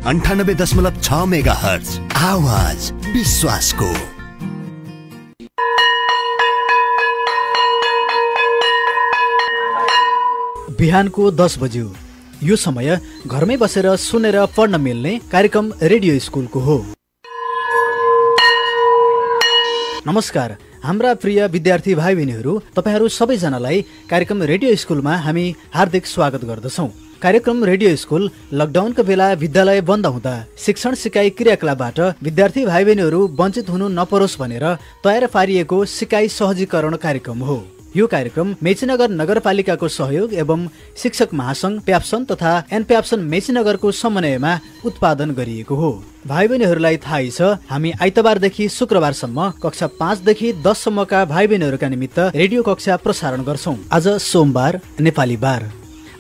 98.6 megahertz आवाज विश्वासको। बिहानको 10 बज्यो। यो समय घरमै बसेर सुनेर पढ्न मिल्ने कार्यक्रम रेडियो स्कुलको हो। नमस्कार हाम्रा प्रिय विद्यार्थी भाइ बहिनीहरू, तपाईहरू सबैजनालाई कार्यक्रम रेडियो स्कुलमा हामी हार्दिक स्वागत गर्दछौँ। कार्यक्रम रेडियो स्कुल लकडाउनका बेला विद्यालय बन्द हुँदा शिक्षण सिकाइ क्रियाकलापबाट विद्यार्थी भाइ बहिनीहरू वञ्चित हुनु नपरोस् भनेर तयार पारिएको सिकाइ सहजीकरण कार्यक्रम हो। यो कार्यक्रम मेचीनगर नगरपालिकाको सहयोग एवं शिक्षक महासंघ प्याप्सन तथा एनप्याप्सन मेचीनगरको समन्वयमा उत्पादन गरिएको हो। भाइ बहिनीहरूलाई थाहै छ, हामी आइतबारदेखि शुक्रबारसम्म कक्षा 5 देखि 10 सम्मका भाइ बहिनीहरूका निमित्त रेडियो कक्षा प्रसारण गर्छौं। आज सोमबार नेपाली बार।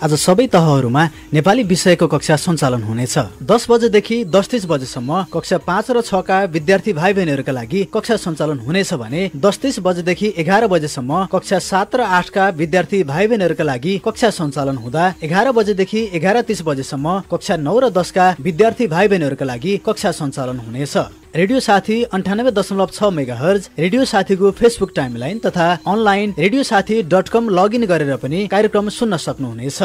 आज सबै तहहरूमा नेपाली विषयको कक्षा सञ्चालन हुनेछ। 10 बजेदेखि 10:30 बजेसम्म कक्षा 5 र 6 का विद्यार्थी भाइ बहिनीहरूका लागि कक्षा सञ्चालन हुनेछ भने 10:30 बजेदेखि 11 बजेसम्म कक्षा 7 र 8 का विद्यार्थी भाइ बहिनीहरूका लागि कक्षा सञ्चालन हुँदा 11 बजेदेखि 11:30 बजेसम्म कक्षा 9 र 10 का विद्यार्थी भाइ बहिनीहरूका लागि कक्षा सञ्चालन हुनेछ। रेडियो साथी 98.6 मेगाहर्ज, रेडियो साथीको फेसबुक टाइमलाइन तथा अनलाइन रेडियोसाथी.com लगइन गरेर पनि कार्यक्रम सुन्न सक्नुहुनेछ।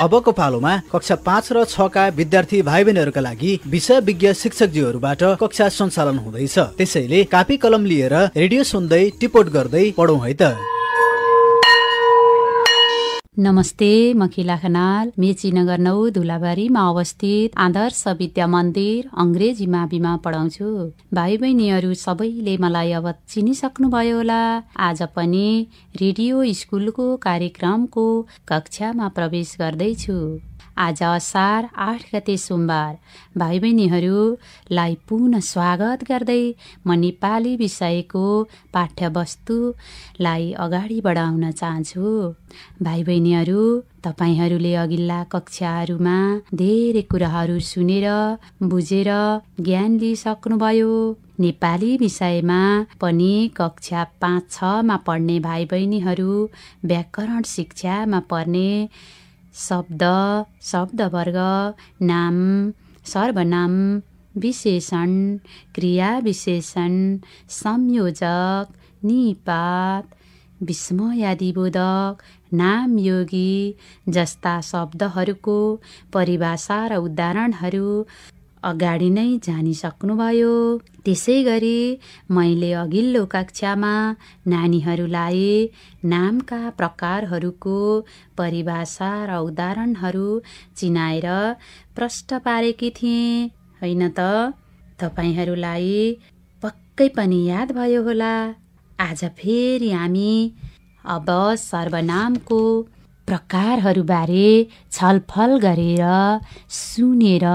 अबको पालोमा कक्षा 5 र 6 का विद्यार्थी भाइ बहिनीहरूका लागि विषय विज्ञ शिक्षकज्यूहरूबाट कक्षा सञ्चालन हुँदैछ। त्यसैले कापी कलम लिएर रेडियो सुन्दै टिपोट गर्दै पढौँ है त। नमस्ते, म खिला खनाल मेचीनगर 9 धुलाबारीमा अवस्थित आदर्श विद्या मन्दिर अङ्ग्रेजी माविमा पढाउँछु। भाइ बहिनीहरू सबैले मलाई अब चिनिसक्नुभयो होला। आज पनि रेडियो स्कुलको कार्यक्रमको कक्षामा प्रवेश गर्दैछु। आज असार 8 गते सोमबार। भाइ बहिनीहरूलाई पुनः स्वागत गर्दै म नेपाली विषयको पाठ्यवस्तुलाई अगाडि बढाउन चाहन्छु। भाइ बहिनीहरू, तपाईहरूले अघिल्ला कक्षाहरूमा धेरै कुराहरू सुनेर बुझेर ज्ञान लिइसक्नुभयो। नेपाली विषयमा पनि कक्षा 5-6 मा पढ्ने भाइ बहिनीहरू व्याकरण शिक्षामा पर्ने शब्द, शब्दवर्ग, नाम, सर्वनाम, विशेषण, क्रिया विशेषण, संयोजक, निपात, विस्मयादिबोधक, नामयोगी जस्ता शब्दहरूको परिभाषा र उदाहरणहरू अगाडि नै जानिसक्नुभयो। त्यसै गरी मैले अघिल्लो कक्षामा नानीहरूलाई नामका प्रकारहरूको परिभाषा र उदाहरणहरू चिनाएर प्रष्ट पारेकी थिएँ, होइन त? तपाईहरूलाई पक्कै पनि याद भयो होला। आज फेरि हामी अब सर्वनामको प्रकारहरूबारे छलफल गरेर सुनेर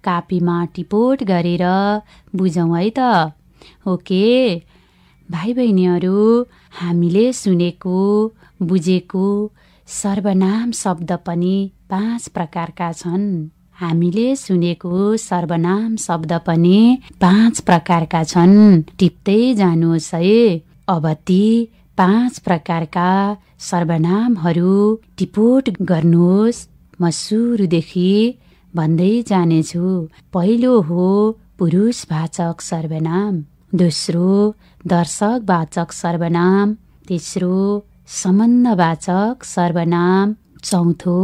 कापीमा टिपोट गरेर बुझौँ है त। ओके भाइ बहिनीहरू, हामीले सुनेको बुझेको सर्वनाम शब्द पनि 5 प्रकारका छन्। हामीले सुनेको सर्वनाम शब्द पनि 5 प्रकारका छन्। टिप्दै जानुहोस् है। अब ती 5 प्रकारका सर्वनामहरू टिपोट गर्नुहोस्। म सुरुदेखि भन्दै जानेछु। पहिलो हो पुरुषवाचक सर्वनाम, दोस्रो दर्शकवाचक सर्वनाम, तेस्रो सम्बन्धवाचक सर्वनाम, चौथो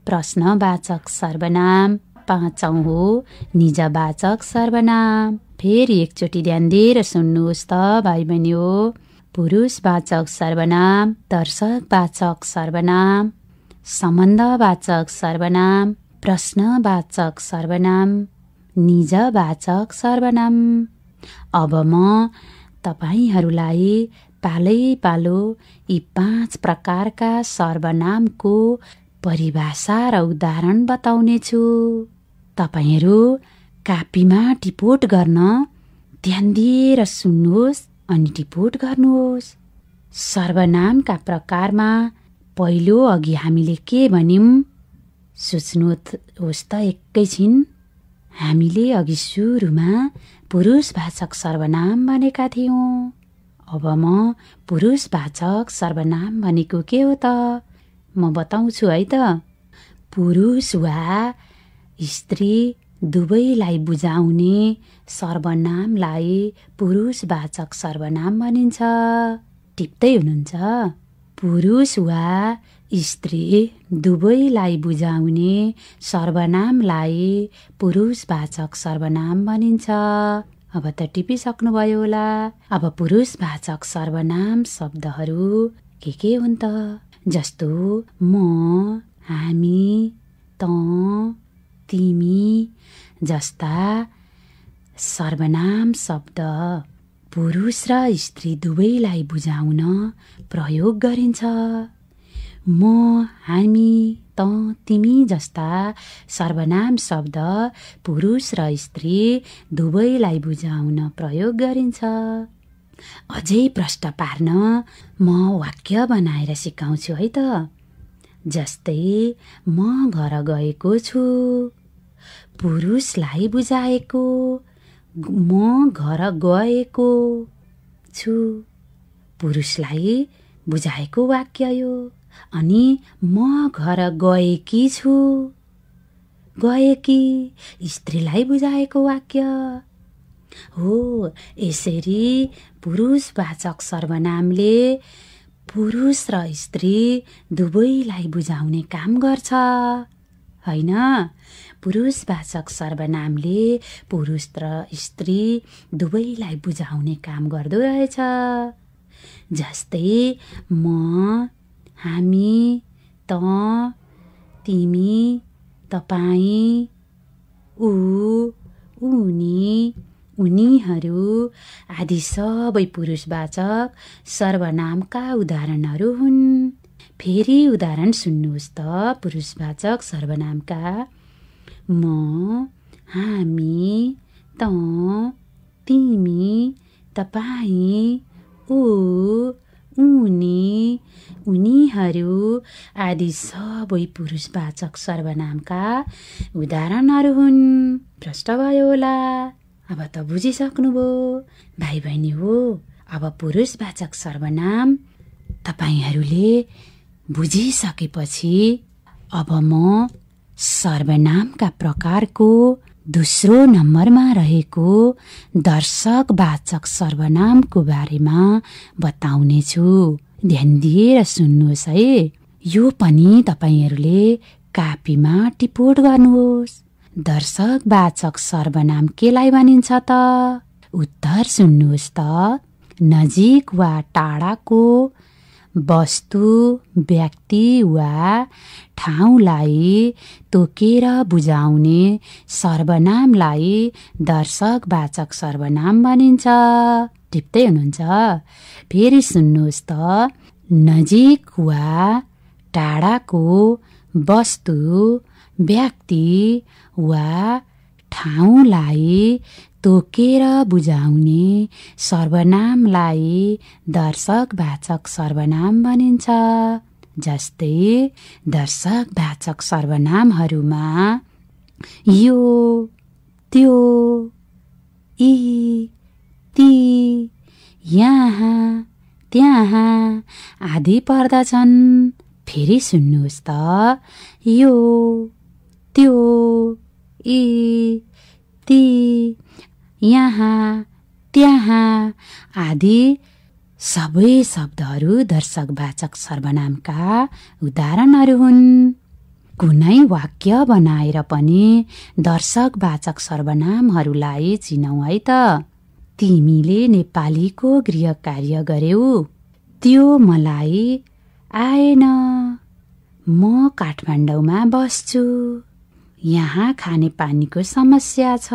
प्रश्नवाचक सर्वनाम, पाँचौं हो निजवाचक सर्वनाम। फेरि एकचोटि ध्यान दिएर सुन्नुहोस् त भाइ बहिनी हो। पुरुषवाचक सर्वनाम, दर्शकवाचक सर्वनाम, सम्बन्धवाचक सर्वनाम, प्रश्नवाचक सर्वनाम, निजवाचक सर्वनाम। अब म तपाईहरूलाई पालै पालो यी 5 प्रकारका सर्वनामको परिभाषा र उदाहरण बताउने छु। तपाईहरू कापीमा टिपोट गर्न ध्यान दिएर सुन्नुहोस् अनि टिपोट गर्नुहोस्। सर्वनामका प्रकारमा पहिलो अघि हामीले के भन्यौं सोच्नुहोस् त एकैछिन। हामीले अघि सुरुमा पुरुषवाचक सर्वनाम भनेका थियौं। अब म पुरुषवाचक सर्वनाम भनेको के हो त म बताउँछु है त। पुरुष वा स्त्री दुवैलाई बुझाउने सर्वनामलाई पुरुषवाचक सर्वनाम भनिन्छ। टिप्दै हुनुहुन्छ? पुरुष वा स्त्री दुवैलाई बुझाउने सर्वनामलाई पुरुषवाचक सर्वनाम भनिन्छ। अब त टिपिसक्नुभयो होला। अब पुरुषवाचक सर्वनाम शब्दहरू के हुन् त? जस्तो म, हामी, त, तिमी जस्ता सर्वनाम शब्द पुरुष र स्त्री दुवैलाई बुझाउन प्रयोग गरिन्छ। म, हामी, त, तिमी जस्ता सर्वनाम शब्द पुरुष र स्त्री दुवैलाई बुझाउन प्रयोग गरिन्छ। अझै प्रष्ट पार्न म वाक्य बनाएर सिकाउँछु है त। जस्तै म घर गएको छु, पुरुषलाई बुझाएको म घर गएको छु, पुरुषलाई बुझाएको वाक्य यो। अनि म घर गएकी छु, गएकी स्त्रीलाई बुझाएको वाक्य हो। यसरी पुरुषवाचक सर्वनामले पुरुष र स्त्री दुवैलाई बुझाउने काम गर्छ हैन? पुरुषवाचक सर्वनामले पुरुष र स्त्री दुवैलाई बुझाउने काम गर्दो रहेछ। जस्तै म, हामी, त, तिमी, तपाईँ, ऊ, उनी, उनीहरू आदि सबै पुरुषवाचक सर्वनामका उदाहरणहरू हुन्। फेरि उदाहरण सुन्नुहोस् त पुरुषवाचक सर्वनामका। म, हामी, त, तिमी, तपाईँ, ऊ, उनी, उनीहरू आदि सबै पुरुषवाचक सर्वनामका उदाहरणहरू हुन्। प्रष्ट भयो होला। अब त बुझिसक्नुभयो भाइ बहिनी हो। अब पुरुषवाचक सर्वनाम तपाईहरूले बुझिसकेपछि अब म सर्वनामका प्रकारको दोस्रो नम्बरमा रहेको दर्शकवाचक सर्वनामको बारेमा बताउने छु। ध्यान दिएर सुन्नुहोस् है। यो पनि तपाईहरूले कापीमा टिपोट गर्नुहोस्। दर्शकवाचक सर्वनाम केलाई भनिन्छ त? उत्तर सुन्नुहोस् त। नजिक वा टाढाको वस्तु, व्यक्ति वा ठाउँलाई तोकेर बुझाउने सर्वनामलाई दर्शकवाचक सर्वनाम भनिन्छ। टिप्दै हुनुहुन्छ? फेरि सुन्नुहोस् त। नजिक वा टाढाको वस्तु, व्यक्ति वा ठाउँलाई तोकेर बुझाउने सर्वनामलाई दर्शकवाचक सर्वनाम भनिन्छ। जस्तै दर्शकवाचक सर्वनामहरूमा यो, त्यो, यी, ती, यहाँ, त्यहाँ आदि पर्दछन्। फेरि सुन्नुहोस् त। यो, त्यो, यी, ती, यहाँ, त्यहाँ आदि सबै शब्दहरू दर्शकवाचक सर्वनामका उदाहरणहरू हुन्। कुनै वाक्य बनाएर पनि दर्शकवाचक सर्वनामहरूलाई चिनौँ है त। तिमीले नेपालीको गृह कार्य गर्यौ, त्यो मलाई आएन। म काठमाडौँमा बस्छु, यहाँ खानेपानीको समस्या छ।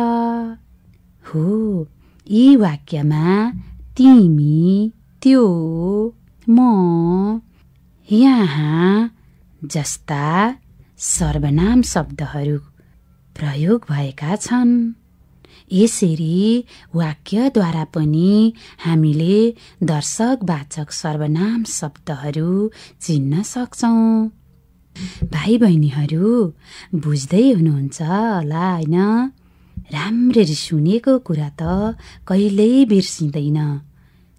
हो, यी वाक्यमा तिमी, त्यो, म, यहाँ जस्ता सर्वनाम शब्दहरू प्रयोग भएका छन्। यसरी वाक्यद्वारा पनि हामीले दर्शकवाचक सर्वनाम शब्दहरू चिन्न सक्छौँ। भाइ बहिनीहरू बुझ्दै हुनुहुन्छ होला हैन? राम्ररी सुनेको कुरा त कहिल्यै बिर्सिँदैन।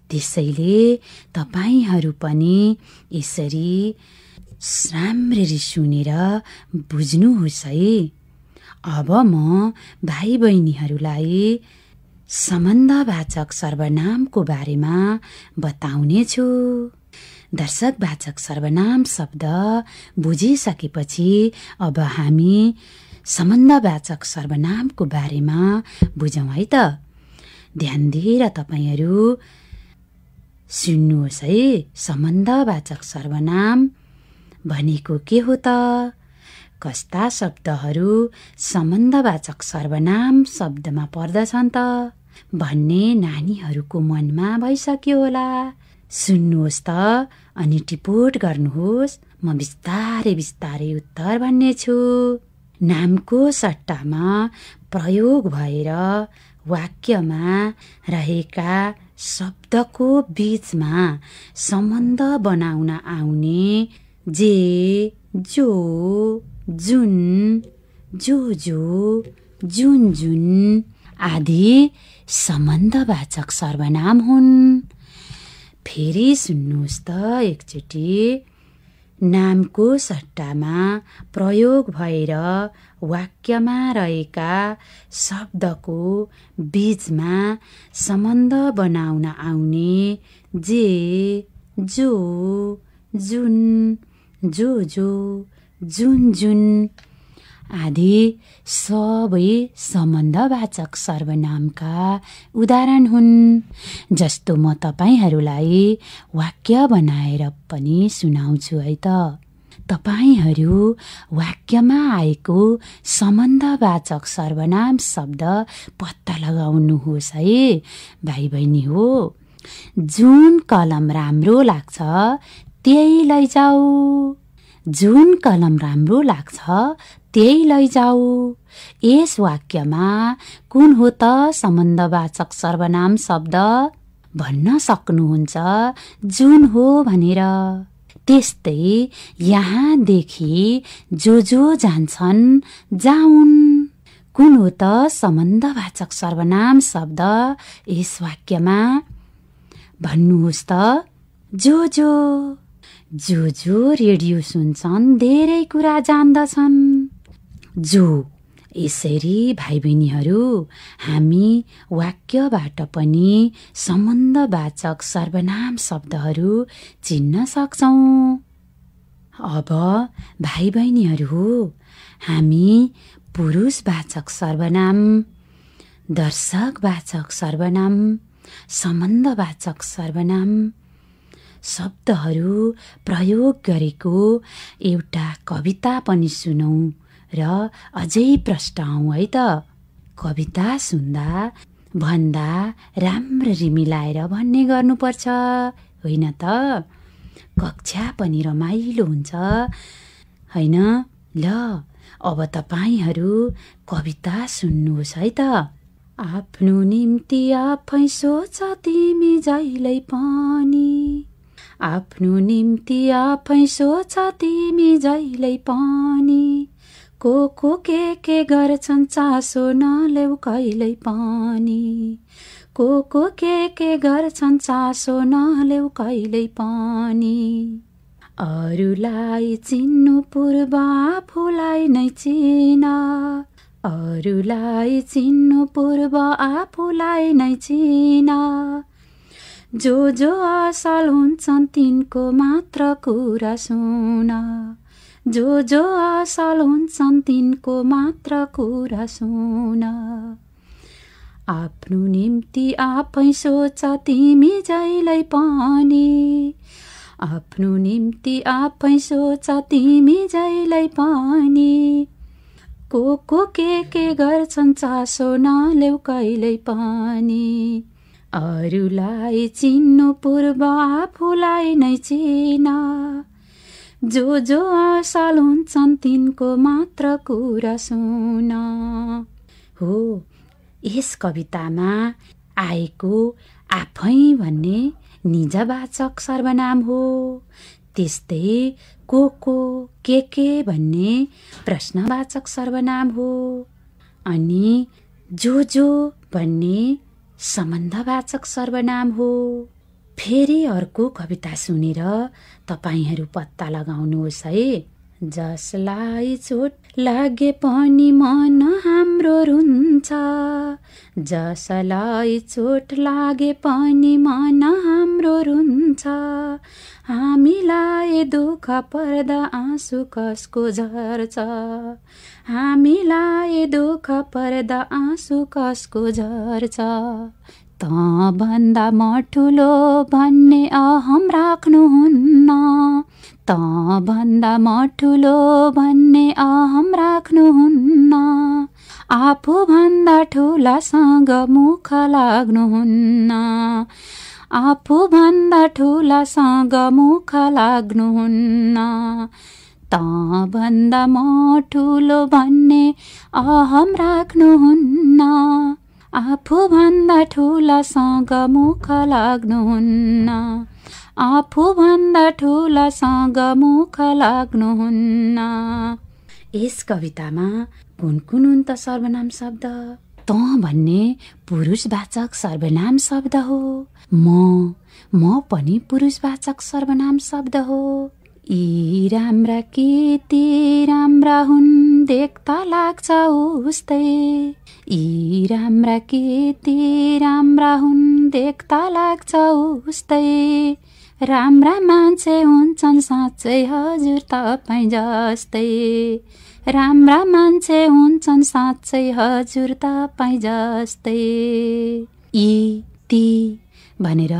त्यसैले तपाईहरू पनि यसरी राम्ररी सुनेर बुझ्नुहोस् है। अब म भाइ बहिनीहरूलाई सम्बन्धवाचक सर्वनामको बारेमा बताउने छु। दर्शकवाचक सर्वनाम शब्द बुझिसकेपछि अब हामी सम्बन्धवाचक सर्वनामको बारेमा बुझौँ है त। ध्यान दिएर तपाईहरू सुन्नुहोस् है। सम्बन्धवाचक सर्वनाम भनेको के हो त? कस्ता शब्दहरू सम्बन्धवाचक सर्वनाम शब्दमा पर्दछन् त भन्ने नानीहरूको मनमा भइसक्यो होला। सुन्नुहोस् त अनि टिपोट गर्नुहोस्। म बिस्तारै बिस्तारै उत्तर भन्नेछु। नामको सट्टामा प्रयोग भएर वाक्यमा रहेका शब्दको बीचमा सम्बन्ध बनाउन आउने जे, जो, जुन, जो, जुन, जुन आदि सम्बन्धवाचक सर्वनाम हुन्। फेरि सुन्नुहोस् त एकचोटि। नामको सट्टामा प्रयोग भएर वाक्यमा रहेका शब्दको बीचमा सम्बन्ध बनाउन आउने जे, जो, जुन, जो, जुन, जुन आदि सबै सम्बन्धवाचक सर्वनामका उदाहरण हुन्। जस्तो म तपाईहरूलाई वाक्य बनाएर पनि सुनाउँछु है त। तपाईहरू वाक्यमा आएको सम्बन्धवाचक सर्वनाम शब्द पत्ता लगाउनुहोस् है भाइ बहिनी हो। जुन कलम राम्रो लाग्छ त्यही लैजाऊ। जुन कलम राम्रो लाग्छ त्यही लैजाऊ। यस वाक्यमा कुन हो त सम्बन्धवाचक सर्वनाम शब्द? भन्न सक्नुहुन्छ जुन हो भनेर। त्यस्तै यहाँदेखि जो जान्छन् जाउन्। कुन हो त सम्बन्धवाचक सर्वनाम शब्द यस वाक्यमा? भन्नुहोस् त जो रेडियो सुन्छन् धेरै कुरा जान्दछन्। जो। यसरी भाइ बहिनीहरू हामी वाक्यबाट पनि सम्बन्धवाचक सर्वनाम शब्दहरू चिन्न सक्छौँ। अब भाइ बहिनीहरू हामी पुरुषवाचक सर्वनाम, दर्शकवाचक सर्वनाम, सम्बन्धवाचक सर्वनाम शब्दहरू प्रयोग गरेको एउटा कविता पनि सुनौँ र अझै प्रष्टाउँ है त। कविता सुन्दा भन्दा राम्ररी मिलाएर भन्ने गर्नुपर्छ होइन त। कक्षा पनि रमाइलो हुन्छ होइन। ल अब तपाईहरू कविता सुन्नुहोस् है त। आफ्नो निम्ति आफै सोच तिमी जहिल्यै पनि। आफ्नो निम्ति आफै सोच तिमी जहिल्यै पनि। को के गर्छन् चासो नलेऊ कहिल्यै पनि। को के गर्छन् चासो नलेऊ कहिल्यै पनि। अरूलाई चिन्नु पूर्व आफूलाई नै चिन। अरूलाई चिन्नु पूर्व आफूलाई नै चिन। जो असल हुन्छन् तिनको मात्र कुरा सुन। जो असल हुन्छन् तिनको मात्र कुरा सुन। आफ्नो निम्ति आफै सोच तिमी जहिल्यै पनि। आफ्नो निम्ति आफै सोच तिमी जहिल्यै पनि। को के गर्छन् चासो नलेऊ कहिल्यै पनि। अरूलाई चिन्नु पूर्व आफूलाई नै चिन। जो असल हुन्छन् तिनको मात्र कुरा सुन। हो यस कवितामा आएको आफै भन्ने निजवाचक सर्वनाम हो। त्यस्तै को के भन्ने प्रश्नवाचक सर्वनाम हो। अनि जो भन्ने सम्बन्धवाचक सर्वनाम हो। फेरि अर्को कविता सुनेर तपाईहरू पत्ता लगाउनुहोस् है। जसलाई चोट लागे पनि मन हाम्रो रुन्छ, जसलाई चोट लागे पनि मन हाम्रो रुन्छ, हामीलाई दुःख पर्दा आँसु कसको झर्छ, हामीलाई दुःख पर्दा आँसु कसको झर्छ। त भन्दा म ठुलो भन्ने अहम राख्नुहुन्न, त भन्दा म ठुलो भन्ने अहम राख्नुहुन्न, आफू भन्दा ठुलासँग मुख लाग्नुहुन्न, आफू भन्दा ठुलासँग मुख लाग्नुहुन्न। त भन्दा म ठुलो भन्ने अहम राख्नुहुन्न, आफू भन्दा ठुलासँग मुख लाग्नुहुन्न, आफू भन्दा ठुलासँग मुख लाग्नुहुन्न। यस कवितामा कुन कुन हुन् त सर्वनाम शब्द? त भन्ने पुरुषवाचक सर्वनाम शब्द हो। म पनि पुरुषवाचक सर्वनाम शब्द हो। यी राम्रा केटी राम्रा हुन् देख्दा लाग्छ उस्तै, यी राम्रा केटी राम्रा हुन् देख्दा लाग्छ उस्तै, राम्रा मान्छे हुन्छन् साँच्चै हजुर तपाईँ जस्तै, राम्रा मान्छे हुन्छन् साँच्चै हजुर तपाईँ जस्तै। यी ती भनेर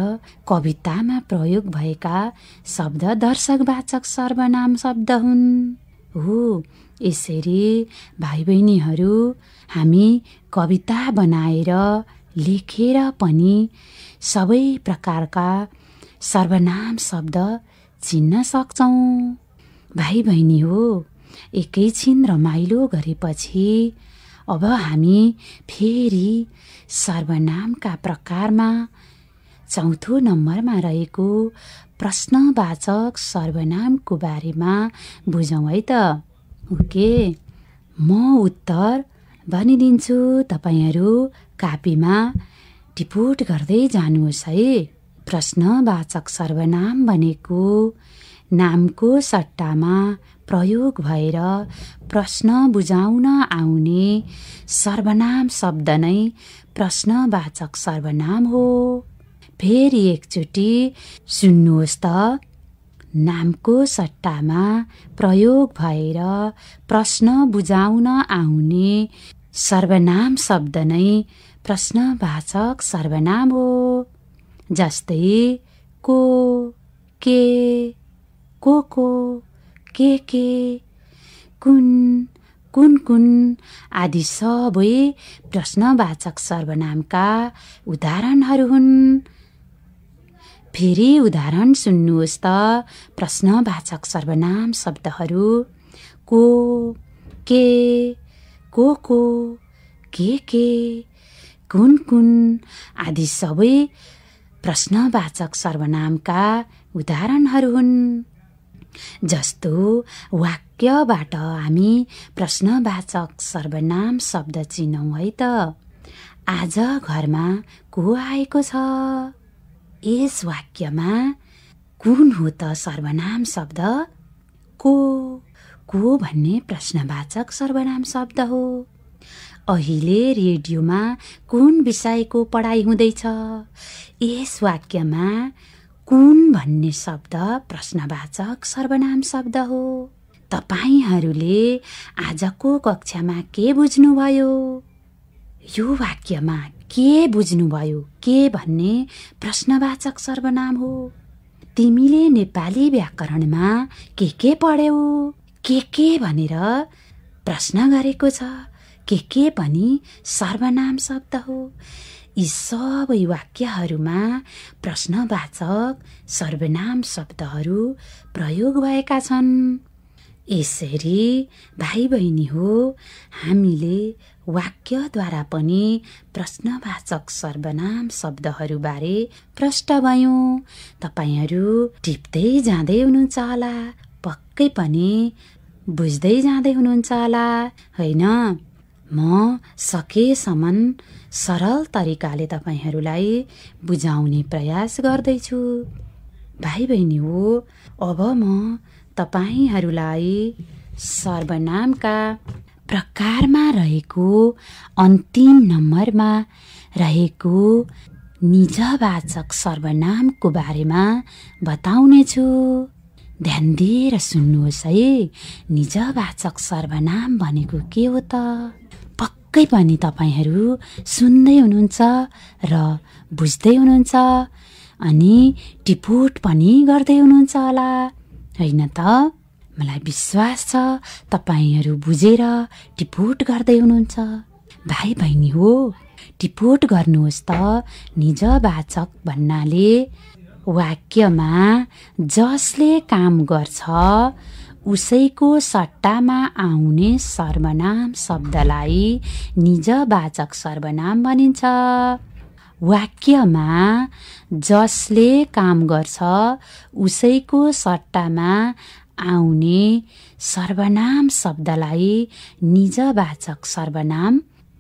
कवितामा प्रयोग भएका शब्द दर्शकवाचक सर्वनाम शब्द हुन्। हो, यसरी भाइ बहिनीहरू हामी कविता बनाएर लेखेर पनि सबै प्रकारका सर्वनाम शब्द चिन्न सक्छौँ। भाइ बहिनी हो, एकैछिन रमाइलो गरेपछि अब हामी फेरि सर्वनामका प्रकारमा चौथो नम्बरमा रहेको प्रश्नवाचक सर्वनामको बारेमा बुझौँ है त। ओके, म उत्तर भनिदिन्छु, तपाईँहरू कापीमा टिपोट गर्दै जानुहोस् है। प्रश्नवाचक सर्वनाम भनेको नामको सट्टामा प्रयोग भएर प्रश्न बुझाउन आउने सर्वनाम शब्द नै प्रश्नवाचक सर्वनाम हो। फेरि एकचोटि सुन्नुहोस् त, नामको सट्टामा प्रयोग भएर प्रश्न बुझाउन आउने सर्वनाम शब्द नै प्रश्नवाचक सर्वनाम हो। जस्तै को, के, को, के, कुन, कुन आदि सबै प्रश्नवाचक सर्वनामका उदाहरणहरू हुन्। फेरि उदाहरण सुन्नुहोस् त। प्रश्नवाचक सर्वनाम शब्दहरू को, के, को, के, कुन आदि सबै प्रश्नवाचक सर्वनामका उदाहरणहरू हुन्। जस्तो वाक्यबाट हामी प्रश्नवाचक सर्वनाम शब्द चिनौँ है त। आज घरमा को आएको छ? यस वाक्यमा कुन हो त सर्वनाम शब्द? को भन्ने प्रश्नवाचक सर्वनाम शब्द हो। अहिले रेडियोमा कुन विषयको पढाइ हुँदैछ? यस वाक्यमा कुन भन्ने शब्द प्रश्नवाचक सर्वनाम शब्द हो। तपाईहरूले आजको कक्षामा के बुझ्नुभयो? यो वाक्यमा के बुझ्नुभयो? के भन्ने प्रश्नवाचक सर्वनाम हो। तिमीले नेपाली व्याकरणमा के पढ्यौ? के भनेर प्रश्न गरेको छ। के पनि सर्वनाम शब्द हो। यी सबै वाक्यहरूमा प्रश्नवाचक सर्वनाम शब्दहरू प्रयोग भएका छन्। यसरी भाइ बहिनी हो, हामीले वाक्यद्वारा पनि प्रश्नवाचक सर्वनाम शब्दहरूबारे प्रष्ट भयौँ। तपाईहरू टिप्दै जाँदै हुनुहुन्छ होला, पक्कै पनि बुझ्दै जाँदै हुनुहुन्छ होला, होइन? म सकेसम्म सरल तरिकाले तपाईहरूलाई बुझाउने प्रयास गर्दैछु। भाइ बहिनी हो, अब म तपाईहरूलाई सर्वनामका प्रकारमा रहेको अन्तिम नम्बरमा रहेको निजवाचक सर्वनामको बारेमा बताउनेछु। ध्यान दिएर सुन्नुहोस् है। निजवाचक सर्वनाम भनेको के हो त? पक्कै पनि तपाईहरू सुन्दै हुनुहुन्छ र बुझ्दै हुनुहुन्छ अनि टिपोट पनि गर्दै हुनुहुन्छ होला, होइन त? मलाई विश्वास छ तपाईहरू बुझेर टिपोट गर्दै हुनुहुन्छ। भाइ बहिनी हो, टिपोट गर्नुहोस् त। निजवाचक भन्नाले वाक्यमा जसले काम गर्छ उसैको सट्टामा आउने सर्वनाम शब्दलाई निजवाचक सर्वनाम भनिन्छ। वाक्यमा जसले काम गर्छ उसैको सट्टामा आउने सर्वनाम शब्दलाई निजवाचक सर्वनाम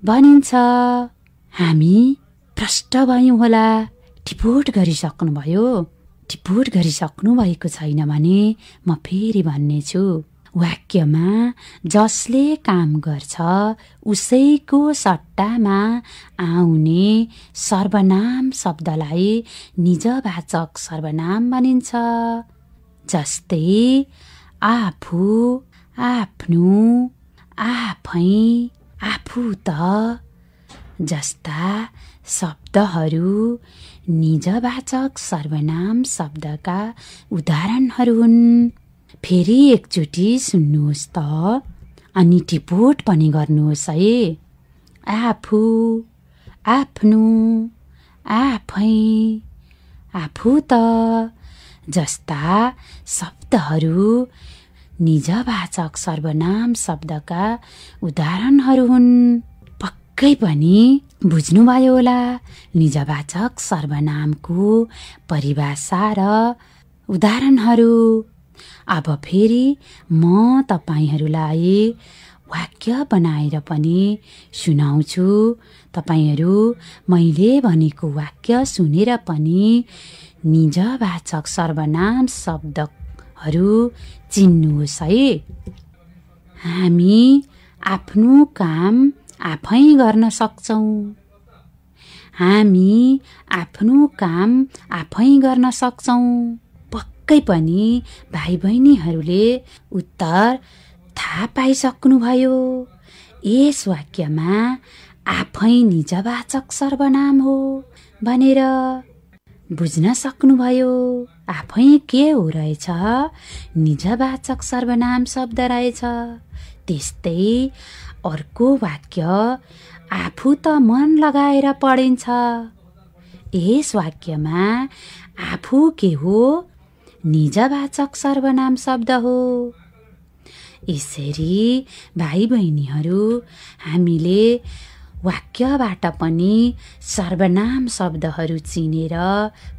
भनिन्छ। हामी प्रष्ट भयौँ होला। टिपोट गरिसक्नुभयो? टिपोट गरिसक्नु भएको छैन भने म फेरि भन्नेछु। वाक्यमा जसले काम गर्छ उसैको सट्टामा आउने सर्वनाम शब्दलाई निजवाचक सर्वनाम भनिन्छ। जस्तै आफू, आफ्नो, आफै, आफू त जस्ता शब्दहरू निजवाचक सर्वनाम शब्दका उदाहरणहरू हुन्। फेरि एकचोटि सुन्नुहोस् त अनि टिपोट पनि गर्नुहोस् है। आफू, आफ्नो, आफै, आफू त जस्ता शब्दहरू निजवाचक सर्वनाम शब्दका उदाहरणहरू हुन्। पक्कै पनि बुझ्नुभयो होला निजवाचक सर्वनामको परिभाषा र उदाहरणहरू। अब फेरि म तपाईहरूलाई वाक्य बनाएर पनि सुनाउँछु। तपाईहरू मैले भनेको वाक्य सुनेर पनि निजवाचक सर्वनाम शब्दहरू चिन्नुहोस् है। हामी आफ्नो काम आफै गर्न सक्छौँ। हामी आफ्नो काम आफै गर्न सक्छौँ। पक्कै पनि भाइ बहिनीहरूले उत्तर थाहा पाइसक्नुभयो। यस वाक्यमा आफै निजवाचक सर्वनाम हो भनेर बुझ्न सक्नुभयो। आफै के हो रहेछ? निजवाचक सर्वनाम शब्द रहेछ। त्यस्तै अर्को वाक्य आफू त मन लगाएर पढिन्छ। यस वाक्यमा आफू के हो? निजवाचक सर्वनाम शब्द हो। यसरी भाइ बहिनीहरू हामीले वाक्यबाट पनि सर्वनाम शब्दहरू चिनेर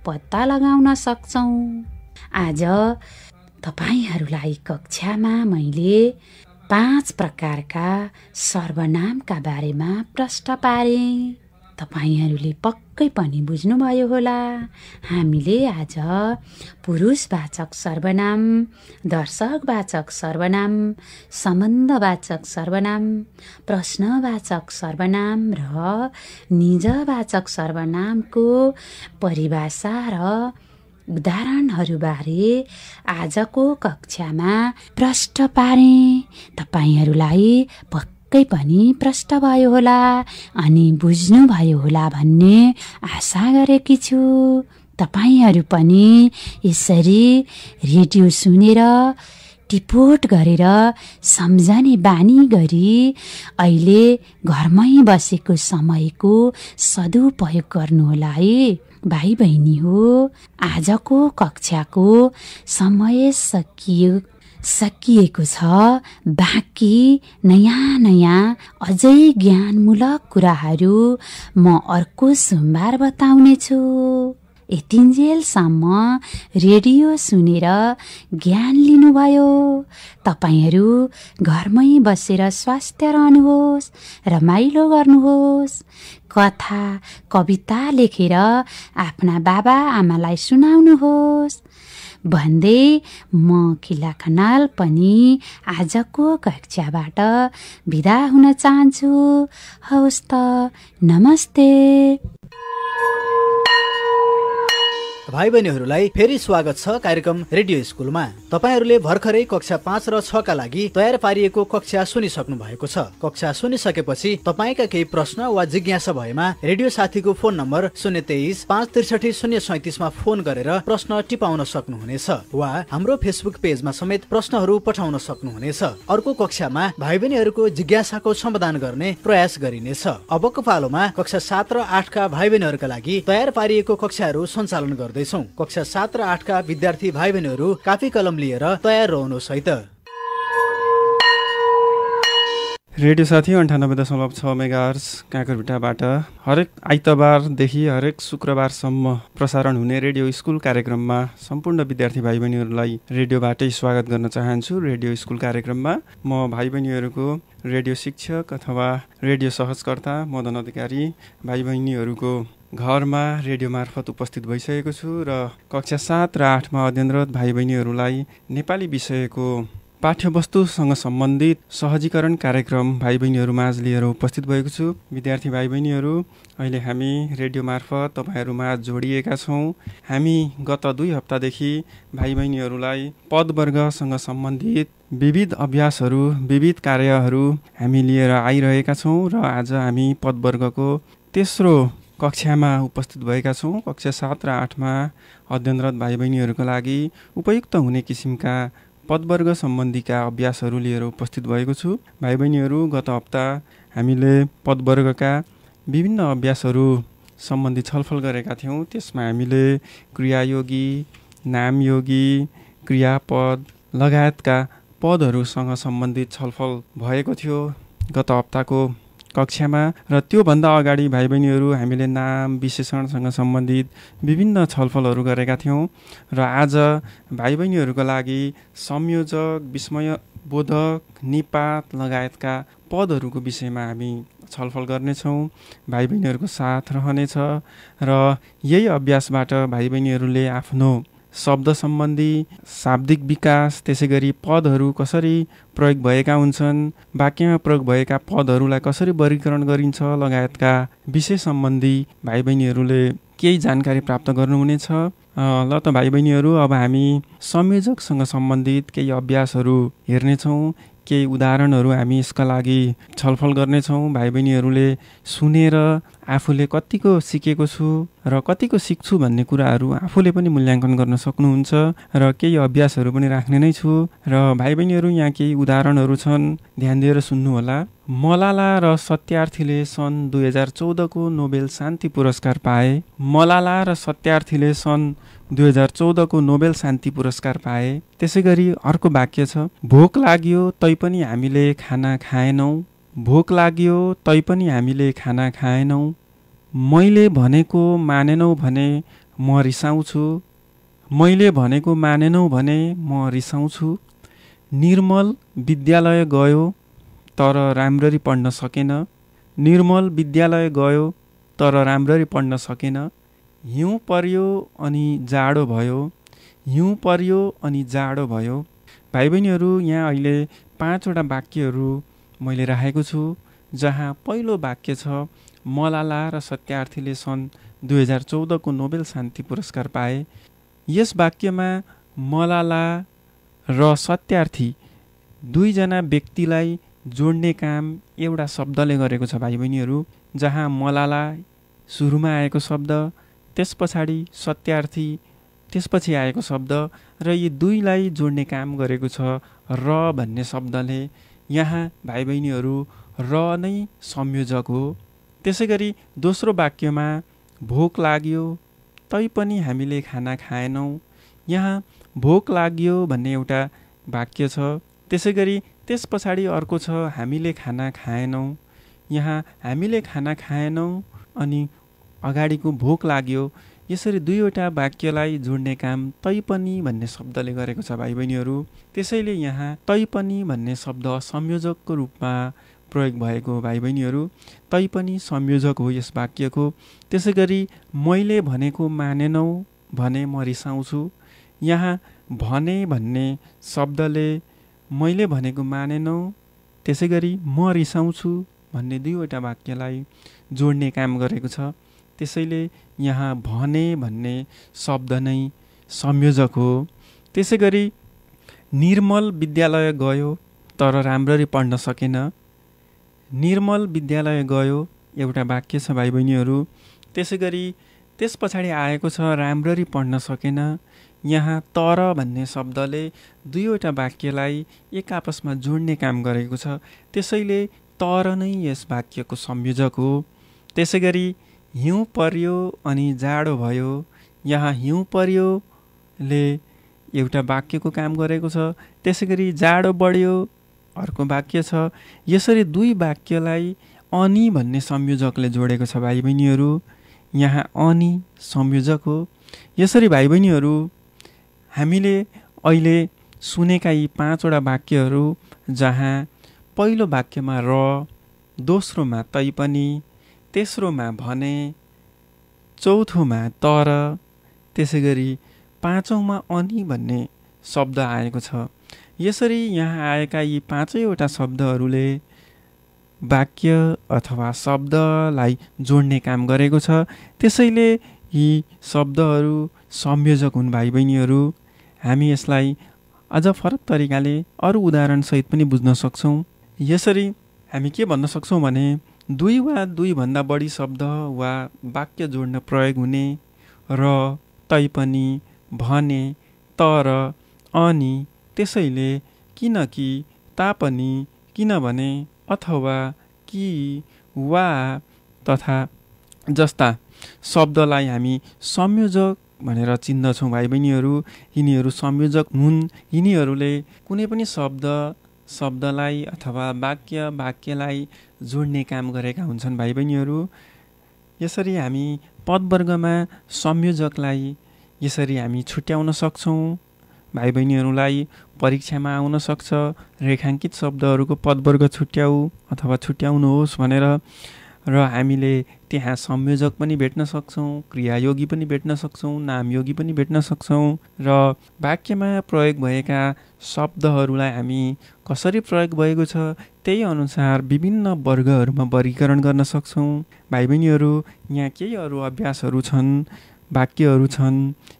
पत्ता लगाउन सक्छौँ। आज तपाईहरूलाई कक्षामा मैले 5 प्रकारका सर्वनामका बारेमा प्रश्न पारेँ। तपाईहरूले पक्कै पनि बुझ्नुभयो होला। हामीले आज पुरुषवाचक सर्वनाम, दर्शकवाचक सर्वनाम, सम्बन्धवाचक सर्वनाम, प्रश्नवाचक सर्वनाम र निजवाचक सर्वनामको परिभाषा र उदाहरणहरूबारे आजको कक्षामा प्रश्न पारेँ। तपाईहरूलाई पक्कै पनि प्रश्न भयो होला अनि बुझ्नुभयो होला भन्ने आशा गरेकी छु। तपाईहरू पनि यसरी रेडियो सुनेर टिपोट गरेर सम्झने बानी गरी अहिले घरमै बसेको समयको सदुपयोग गर्नुहोला है भाइ बहिनी हो। आजको कक्षाको समय सकिएको छ। बाँकी नयाँ अझै ज्ञानमूलक कुराहरू म अर्को सोमबार बताउने छु। यतिन्जेलसम्म रेडियो सुनेर ज्ञान लिनुभयो। तपाईहरू घरमै बसेर स्वस्थ रहनुहोस्, रमाइलो गर्नुहोस्, कथा कविता लेखेर आफ्ना बाबा आमालाई सुनाउनुहोस् भन्दै म खिला खनाल पनि आजको कक्षाबाट बिदा हुन चाहन्छु। हवस् त, नमस्ते। भाइ बहिनीहरूलाई फेरि स्वागत छ कार्यक्रम रेडियो स्कुलमा। तपाईहरूले भर्खरै कक्षा 5 र 6 का लागि तयार पारिएको कक्षा सुनिसक्नु भएको छ। कक्षा सुनिसकेपछि तपाईका केही प्रश्न वा जिज्ञासा भएमा रेडियो साथीको फोन नम्बर 023 563 037 मा फोन गरेर प्रश्न टिपाउन सक्नुहुनेछ वा हाम्रो फेसबुक पेजमा समेत प्रश्नहरू पठाउन सक्नुहुनेछ। अर्को कक्षामा भाइ बहिनीहरूको जिज्ञासाको समाधान गर्ने प्रयास गरिनेछ। अबको पालोमा कक्षा 7 र 8 का भाइ बहिनीहरूका लागि तयार पारिएको कक्षाहरू सञ्चालन गर्दै कक्षा 7 र 8 का विद्यार्थी भाइ बहिनीहरू कापी कलम लिएर तयार रहनुहोस् है त। रेडियो साथी 98.6 मेगाहर्ज काँकरभिट्टाबाट हरेक आइतबारदेखि हरेक शुक्रबारसम्म प्रसारण हुने रेडियो स्कुल कार्यक्रममा सम्पूर्ण विद्यार्थी भाइ बहिनीहरूलाई रेडियोबाटै स्वागत गर्न चाहन्छु। रेडियो स्कुल कार्यक्रममा म भाइ बहिनीहरूको रेडियो शिक्षक अथवा रेडियो सहजकर्ता मदन अधिकारी भाइ बहिनीहरूको घरमा रेडियो मार्फत उपस्थित भइसकेको छु र कक्षा 7 र 8 मा अध्ययनरत भाइ बहिनीहरूलाई नेपाली विषयको पाठ्यवस्तुसँग सम्बन्धित सहजीकरण कार्यक्रम भाइ बहिनीहरू माझ लिएर उपस्थित भएको छु। विद्यार्थी भाइ बहिनीहरू, अहिले हामी रेडियो मार्फत तपाईँहरू माझ जोडिएका छौँ। हामी गत 2 हप्तादेखि भाइ बहिनीहरूलाई पदवर्गसँग सम्बन्धित विविध अभ्यासहरू, विविध कार्यहरू हामी लिएर आइरहेका छौँ र आज हामी पदवर्गको तेस्रो कक्षामा उपस्थित भएका छौँ। कक्षा 7 र 8 मा अध्ययनरत भाइ बहिनीहरूको लागि उपयुक्त हुने किसिमका पदवर्ग सम्बन्धीका अभ्यासहरू लिएर उपस्थित भएको छु। भाइ बहिनीहरू, गत हप्ता हामीले पदवर्गका विभिन्न अभ्यासहरू सम्बन्धी छलफल गरेका थियौँ। त्यसमा हामीले क्रियायोगी, नामयोगी, क्रियापद लगायतका पदहरूसँग सम्बन्धित छलफल भएको थियो गत हप्ताको कक्षामा र त्योभन्दा अगाडि भाइ बहिनीहरू हामीले नाम विशेषणसँग सम्बन्धित विभिन्न छलफलहरू गरेका थियौँ र आज भाइ बहिनीहरूको लागि संयोजक, विस्मयबोधक, निपात लगायतका पदहरूको विषयमा हामी छलफल गर्नेछौँ। भाइ बहिनीहरूको साथ रहनेछ र यही अभ्यासबाट भाइ बहिनीहरूले आफ्नो शब्द सम्बन्धी शाब्दिक विकास, त्यसै गरी पदहरू कसरी प्रयोग भएका हुन्छन्, वाक्यमा प्रयोग भएका पदहरूलाई कसरी वर्गीकरण गरिन्छ लगायतका विषय सम्बन्धी भाइ बहिनीहरूले केही जानकारी प्राप्त गर्नुहुनेछ। ल त भाइ बहिनीहरू, अब हामी संयोजकसँग सम्बन्धित केही अभ्यासहरू हेर्नेछौँ। केही उदाहरणहरू हामी यसका लागि छलफल गर्नेछौँ। भाइ बहिनीहरूले सुनेर आफूले कतिको सिकेको छु र कतिको सिक्छु भन्ने कुराहरू आफूले पनि मूल्याङ्कन गर्न सक्नुहुन्छ र केही अभ्यासहरू पनि राख्ने नै छु। र भाइ बहिनीहरू, यहाँ केही उदाहरणहरू छन्, ध्यान दिएर सुन्नुहोला। मलाला र सत्यार्थीले सन् 2014 को नोबेल शान्ति पुरस्कार पाए। मलाला र सत्यार्थीले सन् 2014 को नोबेल शान्ति पुरस्कार पाए। त्यसै गरी अर्को वाक्य छ, भोक लाग्यो तैपनि हामीले खाना खाएनौँ। भोक लाग्यो तैपनि हामीले खाना खाएनौँ। मैले भनेको मानेनौ भने म रिसाउँछु। मैले भनेको मानेनौ भने म रिसाउँछु। निर्मल विद्यालय गयो तर राम्ररी पढ्न सकेन। निर्मल विद्यालय गयो तर राम्ररी पढ्न सकेन। हिउँ पर्यो अनि जाडो भयो। हिउँ पर्यो अनि जाडो भयो। भाइ बहिनीहरू, यहाँ अहिले 5 वटा वाक्यहरू मैले राखेको छु, जहाँ पहिलो वाक्य छ, मलाला र सत्यार्थीले सन् 2014 को नोबेल शान्ति पुरस्कार पाए। यस वाक्यमा मलाला र सत्यार्थी दुईजना व्यक्तिलाई जोड्ने काम एउटा शब्दले गरेको छ भाइ बहिनीहरू, जहाँ मलाला सुरुमा आएको शब्द, त्यस पछाडि सत्यार्थी, त्यसपछि आएको शब्द र यी दुईलाई जोड्ने काम गरेको छ र भन्ने शब्दले। यहाँ भाइ बहिनीहरू र नै संयोजक हो। त्यसै गरी दोस्रो वाक्यमा भोक लाग्यो तैपनि हामीले खाना खाएनौँ। यहाँ भोक लाग्यो भन्ने एउटा वाक्य छ। त्यसै गरी त्यस पछाडि अर्को छ, हामीले खाना खाएनौँ। यहाँ हामीले खाना खाएनौँ अनि अगाडिको भोक लाग्यो, यसरी दुईवटा वाक्यलाई जोड्ने काम तैपनि भन्ने शब्दले गरेको छ भाइ बहिनीहरू। त्यसैले यहाँ तैपनि भन्ने शब्द संयोजकको रूपमा प्रयोग भएको हो भाइ बहिनीहरू। तैपनि संयोजक हो यस वाक्यको। त्यसै गरी मैले भनेको मानेनौ भने म रिसाउँछु। यहाँ भने भन्ने शब्दले मैले भनेको मानेनौ त्यसै गरी म रिसाउँछु भन्ने दुईवटा वाक्यलाई जोड्ने काम गरेको छ। त्यसैले यहाँ भने भन्ने शब्द नै संयोजक हो। त्यसै गरी निर्मल विद्यालय गयो तर राम्ररी पढ्न सकेन। निर्मल विद्यालय गयो एउटा वाक्य छ भाइ बहिनीहरू। त्यसै गरी त्यस पछाडि आएको छ राम्ररी पढ्न सकेन। यहाँ तर भन्ने शब्दले दुईवटा वाक्यलाई एक आपसमा जोड्ने काम गरेको छ। त्यसैले तर नै यस वाक्यको संयोजक हो। त्यसै गरी हिउँ पर्यो अनि जाडो भयो। यहाँ हिउँ पर्योले एउटा वाक्यको काम गरेको छ। त्यसै गरी जाडो बढ्यो अर्को वाक्य छ। यसरी दुई वाक्यलाई अनि भन्ने संयोजकले जोडेको छ भाइ बहिनीहरू। यहाँ अनि संयोजक हो। यसरी भाइ बहिनीहरू हामीले अहिले सुनेका यी 5वटा वाक्यहरू जहाँ पहिलो वाक्यमा र, दोस्रोमा तैपनि, तेस्रोमा भने, चौथोमा तर, त्यसै गरी पाँचौँमा अनि भन्ने शब्द आएको छ। यसरी यहाँ आएका यी 5वटा शब्दहरूले वाक्य अथवा शब्दलाई जोड्ने काम गरेको छ। त्यसैले यी शब्दहरू संयोजक हुन् भाइ बहिनीहरू। हामी यसलाई अझ फरक तरिकाले अरू उदाहरणसहित पनि बुझ्न सक्छौँ। यसरी हामी के भन्न सक्छौँ भने दुई वा दुईभन्दा बढी शब्द वा वाक्य जोड्न प्रयोग हुने र, तैपनि, भने, तर, अनि, त्यसैले, किनकि, तापनि, किनभने, अथवा, कि, वा तथा जस्ता शब्दलाई हामी संयोजक भनेर चिन्दछौँ भाइ बहिनीहरू। यिनीहरू संयोजक हुन्। यिनीहरूले कुनै पनि शब्दलाई अथवा वाक्यलाई जोड्ने काम गरेका हुन्छन् भाइ बहिनीहरू। यसरी हामी पदवर्गमा संयोजकलाई यसरी हामी छुट्याउन सक्छौँ। भाइ बहिनीहरूलाई परीक्षामा आउन सक्छ रेखाङ्कित शब्दहरूको पदवर्ग छुट्याऊ अथवा छुट्याउनुहोस् भनेर, र हामीले त्यहाँ संयोजक पनि भेट्न सक्छौँ, क्रियायोगी पनि भेट्न सक्छौँ, नामयोगी पनि भेट्न सक्छौँ। र वाक्यमा प्रयोग भएका शब्दहरूलाई हामी कसरी प्रयोग भएको छ त्यही अनुसार विभिन्न वर्गहरूमा वर्गीकरण गर्न सक्छौँ। भाइ बहिनीहरू यहाँ केही अरू अभ्यासहरू छन्, वाक्यहरू छन्,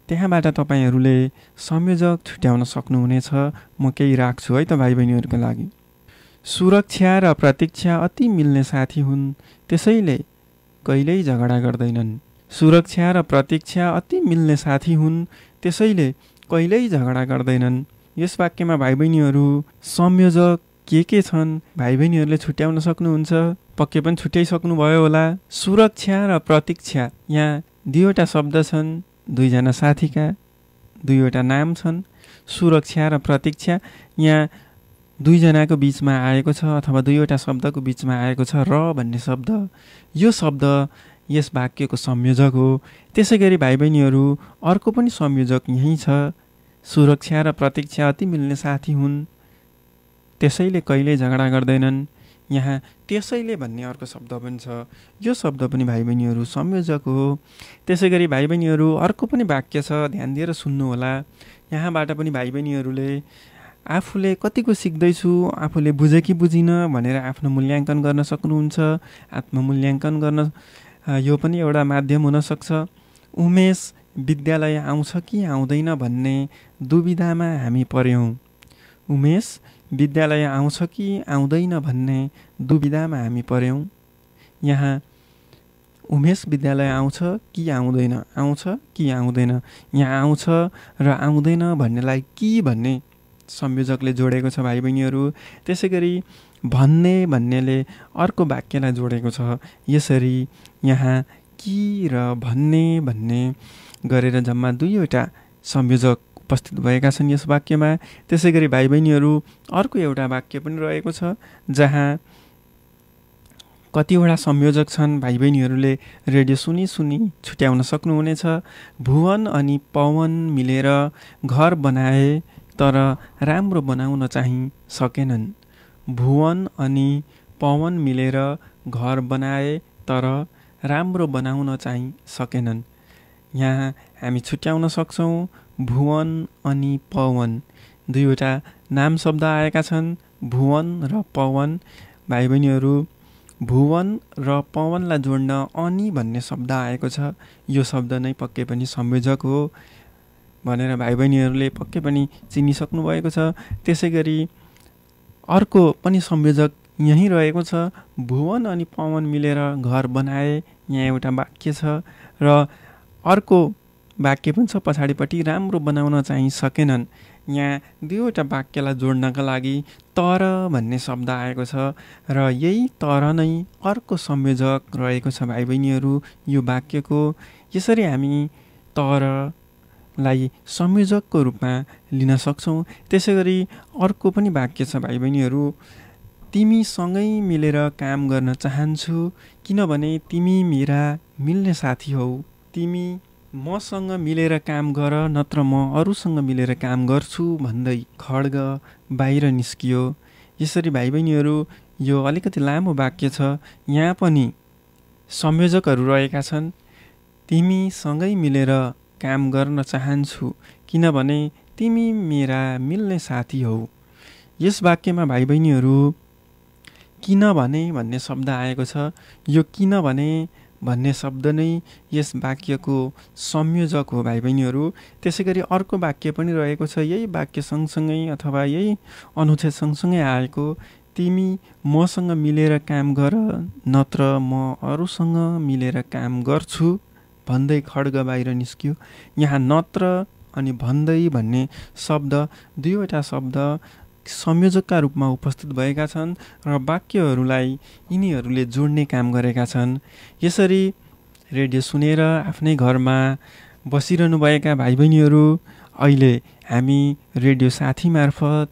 त्यहाँबाट तपाईँहरूले संयोजक छुट्याउन सक्नुहुनेछ। म केही राख्छु है त भाइ बहिनीहरूको लागि। सुरक्षा र प्रतीक्षा अति मिल्ने साथी हुन्, त्यसैले कहिल्यै झगडा गर्दैनन्। सुरक्षा र प्रतीक्षा अति मिल्ने साथी हुन्, त्यसैले कहिल्यै झगडा गर्दैनन्। यस वाक्यमा भाइ बहिनीहरू संयोजक के छन् भाइ बहिनीहरूले छुट्याउन सक्नुहुन्छ? पक्कै पनि छुट्याइसक्नु भयो होला। सुरक्षा र प्रतीक्षा यहाँ दुईवटा शब्द छन्, दुईजना साथीका दुईवटा नाम छन्। सुरक्षा र प्रतीक्षा यहाँ दुईजनाको बिचमा आएको छ अथवा दुईवटा शब्दको बिचमा आएको छ र भन्ने शब्द। यो शब्द यस वाक्यको संयोजक हो। त्यसै गरी भाइ बहिनीहरू अर्को पनि संयोजक यहीँ छ। सुरक्षा र प्रतीक्षा अति मिल्ने साथी हुन्, त्यसैले कहिल्यै झगडा गर्दैनन्। यहाँ त्यसैले भन्ने अर्को शब्द पनि छ। यो शब्द पनि भाइ बहिनीहरू संयोजक हो। त्यसै गरी भाइ बहिनीहरू अर्को पनि वाक्य छ, ध्यान दिएर सुन्नुहोला। यहाँबाट पनि भाइ बहिनीहरूले आफूले कतिको सिक्दैछु, आफूले बुझे कि बुझिनँ भनेर आफ्नो मूल्याङ्कन गर्न सक्नुहुन्छ। आत्ममूल्याङ्कन गर्न यो पनि एउटा माध्यम हुनसक्छ। उमेश विद्यालय आउँछ कि आउँदैन भन्ने दुविधामा हामी पर्यौँ। उमेश विद्यालय आउँछ कि आउँदैन भन्ने दुविधामा हामी पर्यौँ। यहाँ उमेश विद्यालय आउँछ कि आउँदैन, आउँछ कि आउँदैन, यहाँ आउँछ र आउँदैन भन्नेलाई कि भन्ने संयोजकले जोडेको छ भाइ बहिनीहरू। त्यसै गरी भन्ने भन्नेले अर्को वाक्यलाई जोडेको छ। यसरी यहाँ कि र भन्ने गरेर जम्मा दुईवटा संयोजक उपस्थित भएका छन् यस वाक्यमा। त्यसै गरी भाइ बहिनीहरू अर्को एउटा वाक्य पनि रहेको छ जहाँ कतिवटा संयोजक छन् भाइ बहिनीहरूले रेडियो सुनी छुट्याउन सक्नुहुनेछ। भुवन अनि पवन मिलेर घर बनाए तर राम्रो बनाउन चाहिँ सकेनन्। भुवन अनि पवन मिलेर घर बनाए तर राम्रो बनाउन चाहिँ सकेनन्। यहाँ हामी छुट्याउन सक्छौँ भुवन अनि पवन, दुईवटा नाम शब्द आएका छन्, भुवन र पवन। भाइ बहिनीहरू, भुवन र पवनलाई जोड्न अनि भन्ने शब्द आएको छ। यो शब्द नै पक्कै पनि संयोजक हो भनेर भाइ बहिनीहरूले पक्कै पनि चिनिसक्नु भएको छ। त्यसै गरी अर्को पनि संयोजक यहीँ रहेको छ, भुवन अनि पवन मिलेर घर बनाए। यहाँ एउटा वाक्य छ र अर्को वाक्य पनि छ पछाडिपट्टि, राम्रो बनाउन चाहिँ सकेनन्। यहाँ दुईवटा वाक्यलाई जोड्नका लागि तर भन्ने शब्द आएको छ र यही तर नै अर्को संयोजक रहेको छ भाइ बहिनीहरू यो वाक्यको। यसरी हामी तरलाई संयोजकको रूपमा लिन सक्छौँ। त्यसै गरी अर्को पनि वाक्य छ भाइ बहिनीहरू, तिमीसँगै मिलेर काम गर्न चाहन्छु किनभने तिमी मेरा मिल्ने साथी हौ। तिमी मसँग मिलेर काम गर नत्र म अरूसँग मिलेर काम गर्छु भन्दै खड्ग बाहिर निस्कियो। यसरी भाइ बहिनीहरू यो अलिकति लामो वाक्य छ, यहाँ पनि संयोजकहरू रहेका छन्। तिमीसँगै मिलेर काम गर्न चाहन्छु किनभने तिमी मेरा मिल्ने साथी हौ। यस वाक्यमा भाइ बहिनीहरू किनभने भन्ने शब्द आएको छ। यो किनभने भन्ने शब्द नै यस वाक्यको संयोजक हो भाइ बहिनीहरू। त्यसै गरी अर्को वाक्य पनि रहेको छ, यही वाक्य सँगसँगै अथवा यही अनुच्छेद सँगसँगै आएको, तिमी मसँग मिलेर काम गर नत्र म अरूसँग मिलेर काम गर्छु भन्दै खड्ग बाहिर निस्क्यो। यहाँ नत्र अनि भन्दै भन्ने शब्द दुईवटा शब्द संयोजकका रूपमा उपस्थित भएका छन् र वाक्यहरूलाई यिनीहरूले जोड्ने काम गरेका छन्। यसरी रेडियो सुनेर आफ्नै घरमा बसिरहनुभएका भाइ बहिनीहरू, अहिले हामी रेडियो साथी मार्फत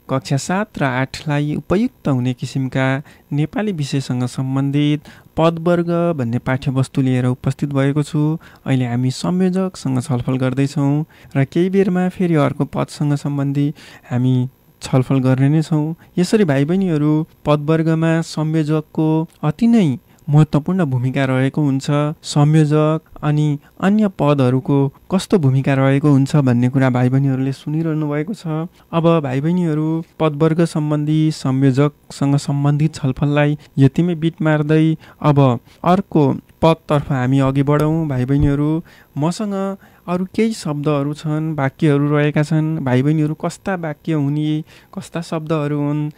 कक्षा 7 र 8लाई उपयुक्त हुने किसिमका नेपाली विषयसँग सम्बन्धित पदवर्ग भन्ने पाठ्यवस्तु लिएर उपस्थित भएको छु। अहिले हामी संयोजकसँग छलफल गर्दैछौँ र केही बेरमा फेरि अर्को पदसँग सम्बन्धी हामी छलफल गर्ने नै छौँ। यसरी भाइ बहिनीहरू, पदवर्गमा संयोजकको अति नै महत्त्वपूर्ण भूमिका रहेको हुन्छ। संयोजक अनि अन्य पदहरूको कस्तो भूमिका रहेको हुन्छ भन्ने कुरा भाइ बहिनीहरूले सुनिरहनु भएको छ। अब भाइ बहिनीहरू, पदवर्ग सम्बन्धी संयोजकसँग सम्बन्धित छलफललाई यतिमै बिट मार्दै अब अर्को पदतर्फ हामी अघि बढौँ। भाइ बहिनीहरू, मसँग अरू केही शब्दहरू छन्, वाक्यहरू रहेका छन्। भाइ बहिनीहरू कस्ता वाक्य हुने, कस्ता शब्दहरू हुन्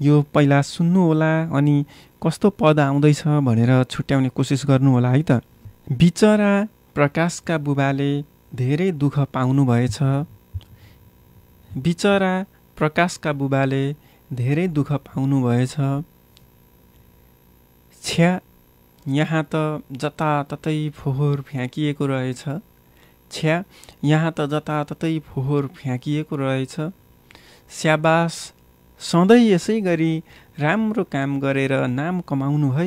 यो पहिला सुन्नुहोला अनि कस्तो पद आउँदैछ भनेर छुट्याउने कोसिस गर्नुहोला है त। बिचरा प्रकाशका बुबाले धेरै दुःख पाउनु भएछ। बिचरा प्रकाशका बुबाले धेरै दुःख पाउनु भएछ। छ्या, यहाँ त जताततै फोहोर फ्याँकिएको रहेछ। छ्या, यहाँ त जताततै फोहोर फ्याँकिएको रहेछ। स्याबास, सधैँ यसै गरी राम्रो काम गरेर नाम कमाउनु है।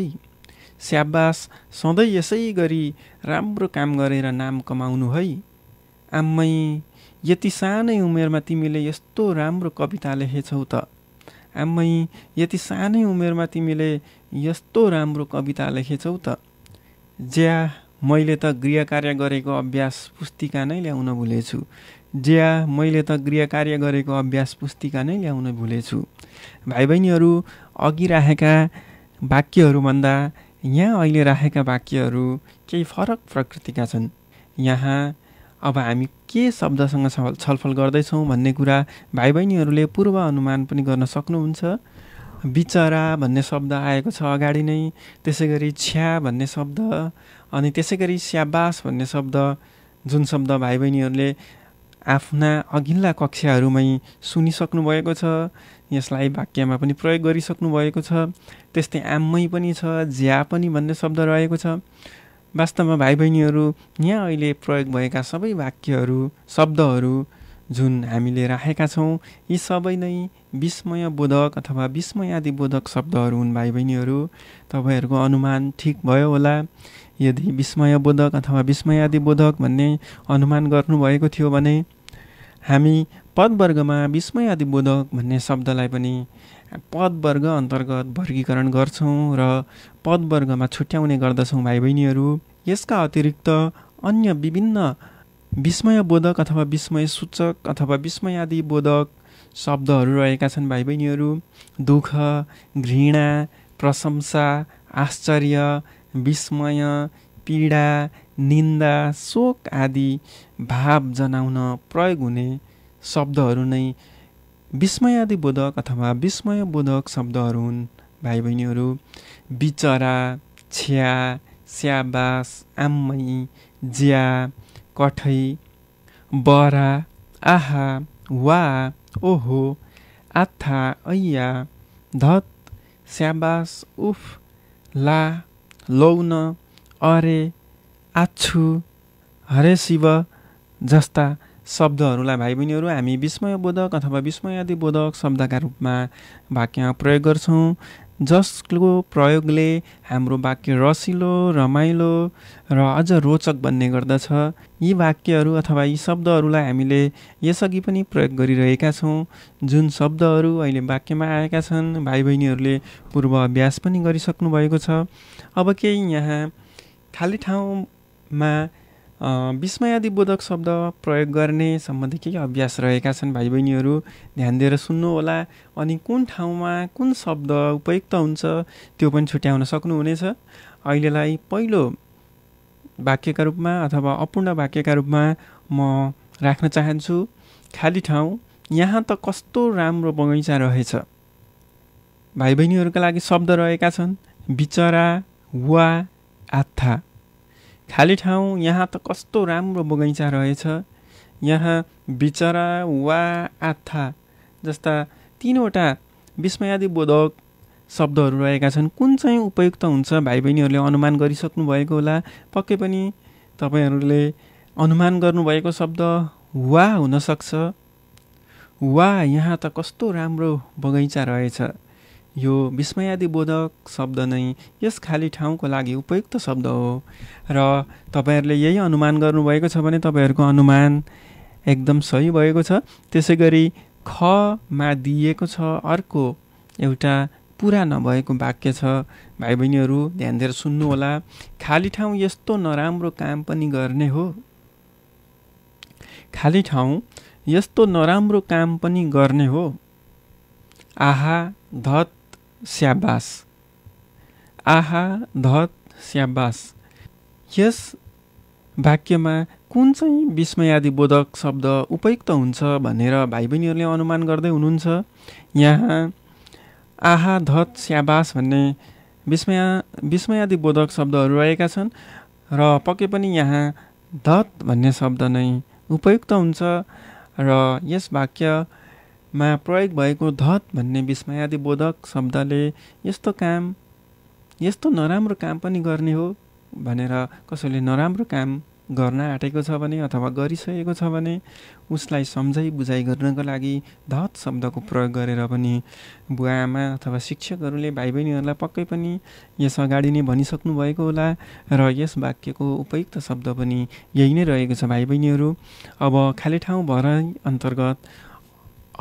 स्याबास, सधैँ यसै गरी राम्रो काम गरेर नाम कमाउनु है। आम्मै, यति सानै उमेरमा तिमीले यस्तो राम्रो कविता लेखेछौ त। आम्मै, यति सानै उमेरमा तिमीले यस्तो राम्रो कविता लेखेछौ त। ज्या, मैले त गृह कार्य गरेको अभ्यास पुस्तिका नै ल्याउन भुलेछु। ज्या, मैले त गृह कार्य गरेको अभ्यास पुस्तिका नै ल्याउन भुलेछु। भाइ बहिनीहरू, अघि राखेका वाक्यहरूभन्दा यहाँ अहिले राखेका वाक्यहरू केही फरक प्रकृतिका छन्। यहाँ अब हामी के शब्दसँग छलफल गर्दैछौँ भन्ने कुरा भाइ बहिनीहरूले पूर्व अनुमान पनि गर्न सक्नुहुन्छ। बिचरा भन्ने शब्द आएको छ अगाडि नै, त्यसै गरी छ्या भन्ने शब्द, अनि त्यसै गरी स्याबास भन्ने शब्द, जुन शब्द भाइ बहिनीहरूले आफ्ना अघिल्ला कक्षाहरूमै सुनिसक्नु भएको छ, यसलाई वाक्यमा पनि प्रयोग गरिसक्नु भएको छ। त्यस्तै आम्मै पनि छ, ज्या पनि भन्ने शब्द रहेको छ। वास्तवमा भाइ बहिनीहरू, यहाँ अहिले प्रयोग भएका सबै वाक्यहरू, शब्दहरू जुन हामीले राखेका छौँ यी सबै नै विस्मयबोधक अथवा विस्मयादिबोधक शब्दहरू हुन् भाइ बहिनीहरू। तपाईँहरूको अनुमान ठिक भयो होला। यदि विस्मयबोधक अथवा विस्मयादिबोधक भन्ने अनुमान गर्नुभएको थियो भने हामी पदवर्गमा विस्मयादिबोधक भन्ने शब्दलाई पनि पदवर्ग अन्तर्गत वर्गीकरण गर्छौँ र पदवर्गमा छुट्याउने गर्दछौँ भाइ बहिनीहरू। यसका अतिरिक्त अन्य विभिन्न विस्मयबोधक अथवा विस्मयसूचक अथवा विस्मयादिबोधक शब्दहरू रहेका छन् भाइ बहिनीहरू। दुःख, घृणा, प्रशंसा, आश्चर्य, विस्मय, पीडा, निन्दा, शोक आदि भाव जनाउन प्रयोग हुने शब्दहरू नै विस्मयादिबोधक अथवा विस्मयबोधक शब्दहरू हुन् भाइ बहिनीहरू। बिचरा, छ्या, स्याबास, आम्मै, ज्या, कठै, बरा, आहा, वा, ओहो, आथा, ऐया, धत, स्याबास, उफ, ला, लौन, अरे, आछु, हरे शिव जस्ता शब्दहरूलाई भाइ बहिनीहरू हामी विस्मयबोधक अथवा विस्मयादिबोधक शब्दका रूपमा वाक्यमा प्रयोग गर्छौँ, जसको प्रयोगले हाम्रो वाक्य रसिलो, रमाइलो र अझ रोचक बन्ने गर्दछ। यी वाक्यहरू अथवा यी शब्दहरूलाई हामीले यसअघि पनि प्रयोग गरिरहेका छौँ। जुन शब्दहरू अहिले वाक्यमा आएका छन् भाइ बहिनीहरूले पूर्व अभ्यास पनि गरिसक्नु भएको छ। अब केही यहाँ खाली ठाउँमा विस्मयादिबोधक शब्द प्रयोग गर्ने सम्बन्धी केही अभ्यास रहेका छन् भाइ बहिनीहरू, ध्यान दिएर सुन्नुहोला। अनि कुन ठाउँमा कुन शब्द उपयुक्त हुन्छ त्यो पनि छुट्याउन सक्नुहुनेछ। अहिलेलाई पहिलो वाक्यका रूपमा अथवा अपूर्ण वाक्यका रूपमा म राख्न चाहन्छु खाली ठाउँ। यहाँ त कस्तो राम्रो बगैँचा रहेछ। भाइ बहिनीहरूका लागि शब्द रहेका छन् बिचरा, वा, आथा। खाली ठाउँ यहाँ त कस्तो राम्रो बगैँचा रहेछ। यहाँ बिचरा, वा, आथा जस्ता तीनवटा विस्मयादिबोधक शब्दहरू रहेका छन्। कुन चाहिँ उपयुक्त हुन्छ भाइ बहिनीहरूले अनुमान गरिसक्नु भएको होला। पक्कै पनि तपाईँहरूले अनुमान गर्नुभएको शब्द वा हुनसक्छ। वा, यहाँ त कस्तो राम्रो बगैँचा रहेछ। यो विस्मयादिबोधक शब्द नै यस खाली ठाउँको लागि उपयुक्त शब्द हो र तपाईँहरूले यही अनुमान गर्नुभएको छ भने तपाईँहरूको अनुमान एकदम सही भएको छ। त्यसै गरी खमा दिएको छ अर्को एउटा पुरा नभएको वाक्य छ। भाइ बहिनीहरू ध्यान दिएर सुन्नुहोला। खाली ठाउँ यस्तो नराम्रो काम पनि गर्ने हो। खाली ठाउँ यस्तो नराम्रो काम पनि गर्ने हो। आहा, धत, स्याबास। आहा, धत, स्याबास। यस वाक्यमा कुन चाहिँ विस्मयादिबोधक शब्द उपयुक्त हुन्छ भनेर भाइ बहिनीहरूले अनुमान गर्दै हुनुहुन्छ। यहाँ आहा, धत, स्याबास भन्ने विस्मयादिबोधक शब्दहरू रहेका छन् र पक्कै पनि यहाँ धत भन्ने शब्द नै उपयुक्त हुन्छ र यस वाक्यमा प्रयोग भएको धत भन्ने विस्मयादिबोधक शब्दले यस्तो नराम्रो काम पनि गर्ने हो भनेर कसैले नराम्रो काम गर्न आँटेको छ भने अथवा गरिसकेको छ भने उसलाई सम्झाइ बुझाइ गर्नको लागि धत शब्दको प्रयोग गरेर पनि बुवाआमा अथवा शिक्षकहरूले भाइ बहिनीहरूलाई पक्कै पनि यस अगाडि नै भनिसक्नु भएको होला र यस वाक्यको उपयुक्त शब्द पनि यही नै रहेको छ भाइ बहिनीहरू। अब खाली ठाउँ भराइ अन्तर्गत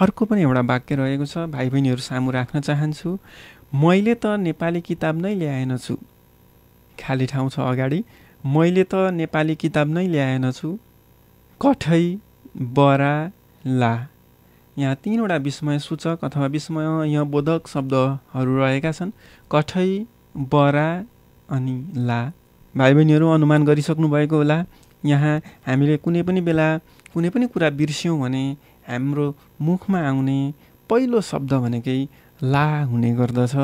अर्को पनि एउटा वाक्य रहेको छ, भाइ बहिनीहरू सामु राख्न चाहन्छु। मैले त नेपाली किताब नै ल्याएनछु। खाली ठाउँ छ अगाडि। मैले त नेपाली किताब नै ल्याएनछु। कठै, बरा, ला। यहाँ तीनवटा विस्मयसूचक अथवा विस्मयबोधक शब्दहरू रहेका छन्। कठै, बरा अनि ला। भाइ बहिनीहरू अनुमान गरिसक्नु भएको होला। यहाँ हामीले कुनै पनि बेला कुनै पनि कुरा बिर्स्यौँ भने हाम्रो मुखमा आउने पहिलो शब्द भनेकै ला हुने गर्दछ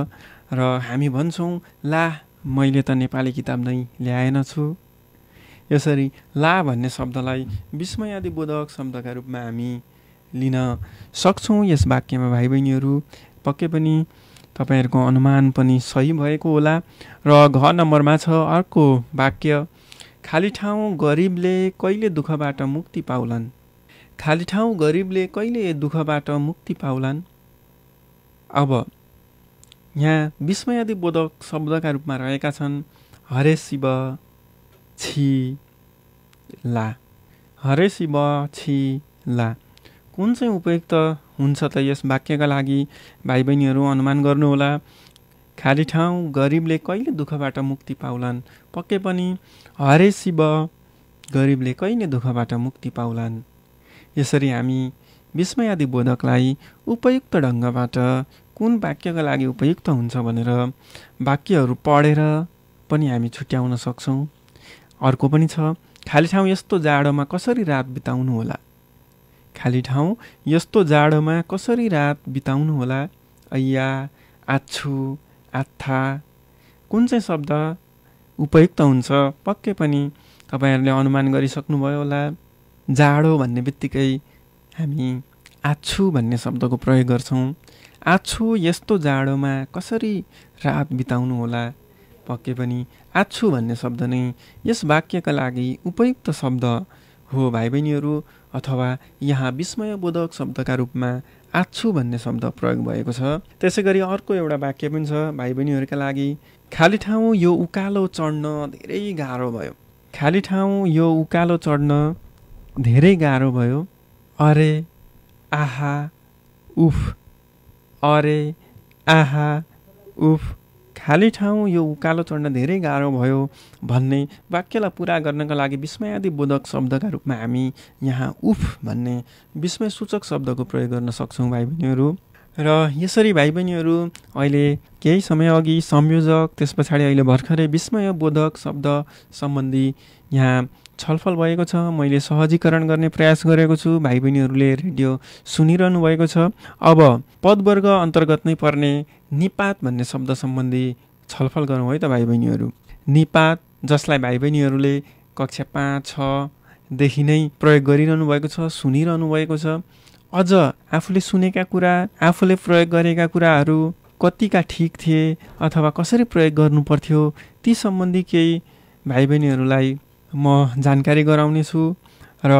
र हामी भन्छौँ ला मैले त नेपाली किताब नै ल्याएनछु। यसरी ला भन्ने शब्दलाई विस्मयादिबोधक शब्दका रूपमा हामी लिन सक्छौँ यस वाक्यमा भाइ बहिनीहरू। पक्कै पनि तपाईँहरूको अनुमान पनि सही भएको होला। र घ नम्बरमा छ अर्को वाक्य, खाली ठाउँ गरिबले कहिले दुःखबाट मुक्ति पाउलान्। खाली ठाउँ गरिबले कहिले दुःखबाट मुक्ति पाउलान्। अब यहाँ विस्मयादिबोधक शब्दका रूपमा रहेका छन् हरे शिव छि ला। हरे शिव छि ला कुन चाहिँ उपयुक्त हुन्छ त यस वाक्यका लागि भाइ बहिनीहरू अनुमान गर्नुहोला। खाली ठाउँ गरिबले कहिले दुःखबाट मुक्ति पाउलान्, पक्कै पनि हरे शिव गरिबले कहिले दुःखबाट मुक्ति पाउलान्। यसरी हामी विस्मयादिबोधकलाई उपयुक्त ढङ्गबाट कुन वाक्यका लागि उपयुक्त हुन्छ भनेर वाक्यहरू पढेर पनि हामी छुट्याउन सक्छौँ। अर्को पनि छ, खाली ठाउँ यस्तो जाडोमा कसरी रात बिताउनु होला। खाली ठाउँ यस्तो जाडोमा कसरी रात बिताउनु होला। ऐया, आछु, आत्था कुन चाहिँ शब्द उपयुक्त हुन्छ पक्कै पनि तपाईँहरूले अनुमान गरिसक्नुभयो होला। जाडो भन्ने बित्तिकै हामी आछु भन्ने शब्दको प्रयोग गर्छौँ। आछु यस्तो जाडोमा कसरी रात बिताउनु होला। पक्कै पनि आछु भन्ने शब्द नै यस वाक्यका लागि उपयुक्त शब्द हो भाइ बहिनीहरू। अथवा यहाँ विस्मयबोधक शब्दका रूपमा आछु भन्ने शब्द प्रयोग भएको छ। त्यसै गरी अर्को एउटा वाक्य पनि छ भाइ बहिनीहरूका लागि, खाली ठाउँ यो उकालो चढ्न धेरै गाह्रो भयो। खाली ठाउँ यो उकालो चढ्न धेरै गाह्रो भयो। अरे आहा उफ, अरे आहा उफ, खाली ठाउँ यो उकालो चढ्न धेरै गाह्रो भयो भन्ने वाक्यलाई पुरा गर्नका लागि विस्मयादिबोधक शब्दका रूपमा हामी यहाँ उफ भन्ने विस्मयसूचक शब्दको प्रयोग गर्न सक्छौँ भाइ बहिनीहरू। र यसरी भाइ बहिनीहरू अहिले केही समय अघि संयोजक, त्यस पछाडि अहिले भर्खरै विस्मयबोधक शब्द सम्बन्धी यहाँ छलफल भएको छ। मैले सहजीकरण गर्ने प्रयास गरेको छु, भाइ बहिनीहरूले रेडियो सुनिरहनु भएको छ। अब पदवर्ग अन्तर्गत नै पर्ने निपात भन्ने शब्द सम्बन्धी छलफल गरौँ है त भाइ बहिनीहरू। निपात जसलाई भाइ बहिनीहरूले कक्षा 5-6 देखि नै प्रयोग गरिरहनु भएको छ, सुनिरहनु भएको छ। अझ आफूले सुनेका कुरा, आफूले प्रयोग गरेका कुराहरू कतिका ठिक थिए अथवा कसरी प्रयोग गर्नु पर्थ्यो ती सम्बन्धी केही भाइ बहिनीहरूलाई म जानकारी गराउने छु। र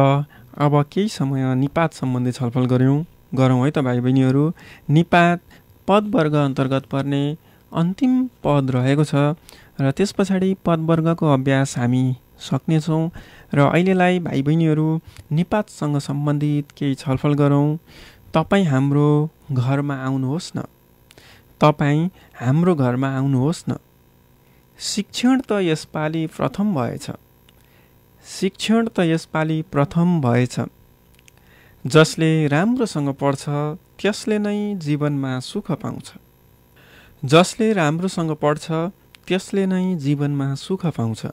अब केही समय निपात सम्बन्धी छलफल गरौँ है त भाइ बहिनीहरू। निपात पदवर्ग अन्तर्गत पर्ने अन्तिम पद रहेको छ र त्यस पछाडि पदवर्गको अभ्यास हामी सक्नेछौँ। र अहिलेलाई भाइ बहिनीहरू निपातसँग सम्बन्धित केही छलफल गरौँ। तपाईँ हाम्रो घरमा आउनुहोस् न, तपाईँ हाम्रो घरमा आउनुहोस् न। शिक्षण त यसपालि प्रथम भएछ, शिक्षण त यसपालि प्रथम भएछ। जसले राम्रोसँग पढ्छ त्यसले नै जीवनमा सुख पाउँछ, जसले राम्रोसँग पढ्छ त्यसले नै जीवनमा सुख पाउँछ।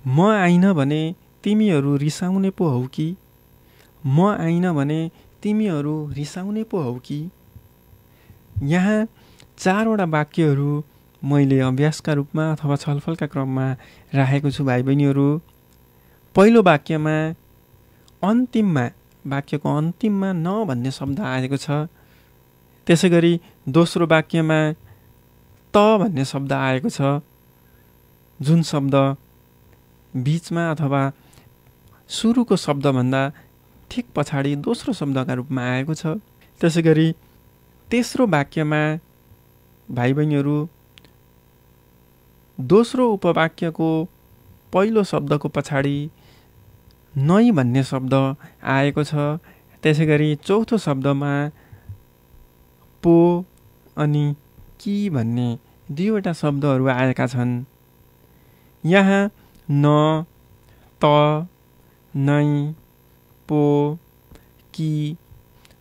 म आइन भने तिमीहरू रिसाउने पो हौ कि, म आइन भने तिमीहरू रिसाउने पो हौ कि। यहाँ 4वटा वाक्यहरू मैले अभ्यासका रूपमा अथवा छलफलका क्रममा राखेको छु भाइ बहिनीहरू। पहिलो वाक्यमा अन्तिममा, वाक्यको अन्तिममा न भन्ने शब्द आएको छ। त्यसै गरी दोस्रो वाक्यमा त भन्ने शब्द आएको छ, जुन शब्द बीचमा अथवा सुरुको शब्दभन्दा ठिक पछाडि दोस्रो शब्दका रूपमा आएको छ। त्यसै गरी तेस्रो वाक्यमा भाइ बहिनीहरू दोस्रो उपवाक्यको पहिलो शब्दको पछाडि नै भन्ने शब्द आएको छ। त्यसै गरी चौथो शब्दमा पो अनि कि भन्ने 2वटा शब्दहरू आएका छन्। यहाँ न, त, नै, पो, कि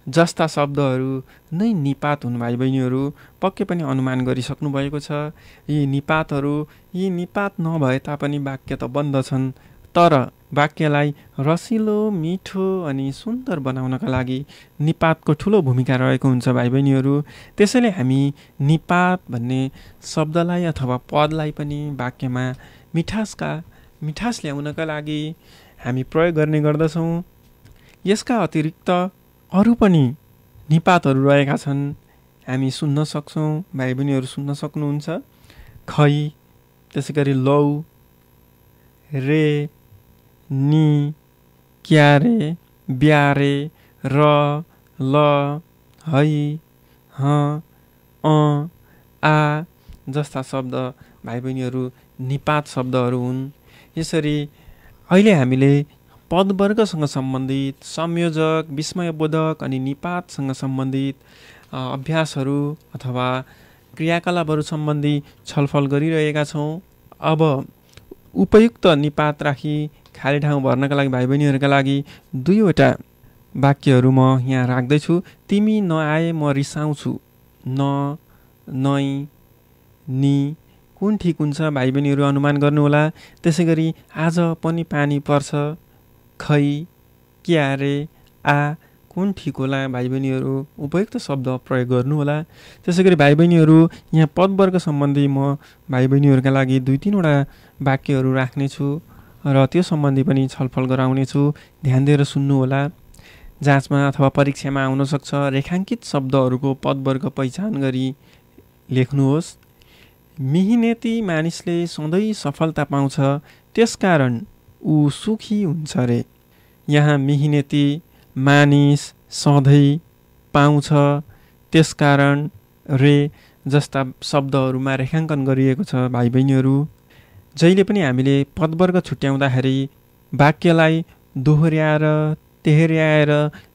जस्ता शब्दहरू नै निपात हुन् भाइ बहिनीहरू। पक्कै पनि अनुमान गरिसक्नु भएको छ। यी निपात नभए तापनि वाक्य त बन्द छन्, तर वाक्यलाई रसिलो, मिठो अनि सुन्दर बनाउनका लागि निपातको ठुलो भूमिका रहेको हुन्छ भाइ बहिनीहरू। त्यसैले हामी निपात भन्ने शब्दलाई अथवा पदलाई पनि वाक्यमा मिठास ल्याउनका लागि हामी प्रयोग गर्ने गर्दछौँ। यसका अतिरिक्त अरू पनि निपातहरू रहेका छन्, हामी सुन्न सक्छौँ, भाइ बहिनीहरू सुन्न सक्नुहुन्छ। खै, त्यसै गरी लौ, रे, नि, क्यारे, ब्यारे, र, ल, है, ह, आ जस्ता शब्द भाइ बहिनीहरू निपात शब्दहरू हुन्। यसरी अहिले हामीले पदवर्गसँग सम्बन्धित संयोजक, विस्मयबोधक अनि निपातसँग सम्बन्धित अभ्यासहरू अथवा क्रियाकलापहरू सम्बन्धी छलफल गरिरहेका छौँ। अब उपयुक्त निपात राखी खाली ठाउँ भर्नका लागि भाइ बहिनीहरूका लागि 2वटा वाक्यहरू म यहाँ राख्दैछु। तिमी नआए म रिसाउँछु। न, नै, नि कुन ठिक हुन्छ भाइ बहिनीहरू अनुमान गर्नुहोला। त्यसै गरी आज पनि पानी पर्छ। खै, क्यारे, आ कुन ठिक होला भाइ बहिनीहरू उपयुक्त शब्द प्रयोग गर्नुहोला। त्यसै गरी भाइ बहिनीहरू यहाँ पदवर्ग सम्बन्धी म भाइ बहिनीहरूका लागि 2-3वटा वाक्यहरू राख्नेछु र त्यो सम्बन्धी पनि छलफल गराउनेछु। ध्यान दिएर सुन्नुहोला। जाँचमा अथवा परीक्षामा आउन सक्छ। रेखाङ्कित शब्दहरूको पदवर्ग पहिचान गरी लेख्नुहोस्। मिहिनेती मानिसले सधैँ सफलता पाउँछ, त्यसकारण ऊ सुखी हुन्छ रे। यहाँ मिहिनेती मानिस सधैँ पाउँछ, त्यसकारण रे जस्ता शब्दहरूमा रेखाङ्कन गरिएको छ भाइ बहिनीहरू। जहिले पनि हामीले पदवर्ग छुट्याउँदाखेरि वाक्यलाई दोहोर्याएर तेह्र्याएर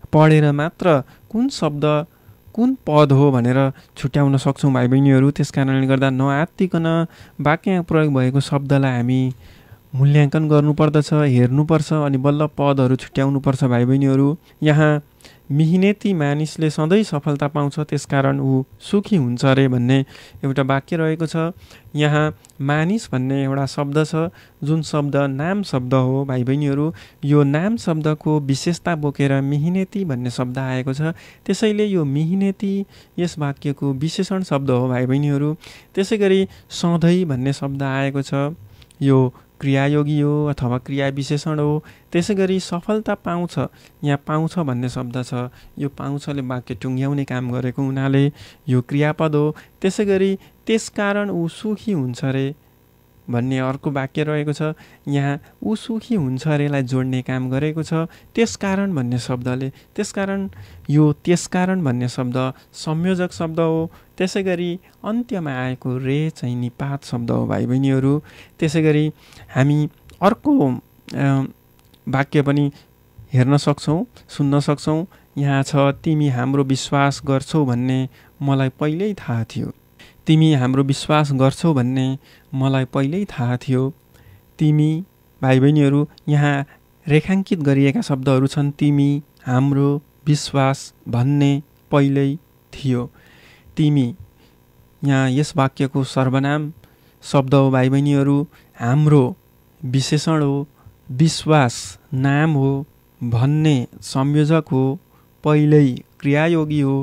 पढेर मात्र कुन शब्द कुन पद हो भनेर छुट्याउन सक्छौँ भाइ बहिनीहरू। त्यस कारणले गर्दा नआत्तिकन वाक्यमा प्रयोग भएको शब्दलाई हामी मूल्याङ्कन गर्नुपर्दछ, हेर्नुपर्छ अनि बल्ल पदहरू छुट्याउनुपर्छ भाइ बहिनीहरू। यहाँ मिहिनेती मानिसले सधैँ सफलता पाउँछ, त्यसकारण ऊ सुखी हुन्छ रे भन्ने एउटा वाक्य रहेको छ। यहाँ मानिस भन्ने एउटा शब्द छ, जुन शब्द नाम शब्द हो भाइ बहिनीहरू। यो नाम शब्दको विशेषता बोकेर मिहिनेती भन्ने शब्द आएको छ, त्यसैले यो मिहिनेती यस वाक्यको विशेषण शब्द हो भाइ बहिनीहरू। त्यसै गरी सधैँ भन्ने शब्द आएको छ, यो क्रियायोगी हो अथवा क्रिया विशेषण हो। त्यसै गरी सफलता पाउँछ, यहाँ पाउँछ भन्ने शब्द छ, यो पाउँछले वाक्य टुङ्ग्याउने काम गरेको हुनाले यो क्रियापद हो। त्यसै गरी त्यसकारण ऊ सुखी हुन्छ रे भन्ने अर्को वाक्य रहेको छ, यहाँ ऊ सुखी हुन्छ रेलाई जोड्ने काम गरेको छ त्यसकारण भन्ने शब्दले। त्यसकारण यो त्यसकारण भन्ने शब्द संयोजक शब्द हो। त्यसै गरी अन्त्यमा आएको रे चाहिँ निपात शब्द हो भाइ बहिनीहरू। त्यसै गरी हामी अर्को वाक्य पनि हेर्न सक्छौँ, सुन्न सक्छौँ। यहाँ छ, तिमी हाम्रो विश्वास गर्छौ भन्ने मलाई पहिल्यै थाहा थियो। तिमी हाम्रो विश्वास गर्छौ भन्ने मलाई पहिल्यै थाहा थियो। तिमी भाइ बहिनीहरू यहाँ रेखाङ्कित गरिएका शब्दहरू छन्। तिमी, हाम्रो, विश्वास भन्ने पहिल्यै थियो। तिमी यहाँ यस वाक्यको सर्वनाम शब्द हो भाइ बहिनीहरू। हाम्रो विशेषण हो, विश्वास नाम हो, भन्ने संयोजक हो, पहिल्यै क्रियायोगी हो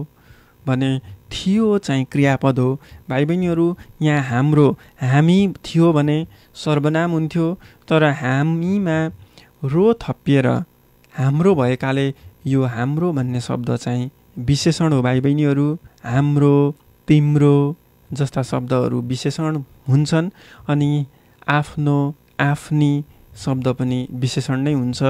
भने थियो चाहिँ क्रियापद हो भाइ बहिनीहरू। यहाँ हाम्रो हामी थियो भने सर्वनाम हुन्थ्यो, तर हामीमा रो थपिएर हाम्रो भएकाले यो हाम्रो भन्ने शब्द चाहिँ विशेषण हो भाइ बहिनीहरू। हाम्रो, तिम्रो जस्ता शब्दहरू विशेषण हुन्छन् अनि आफ्नो, आफ्नी शब्द पनि विशेषण नै हुन्छ।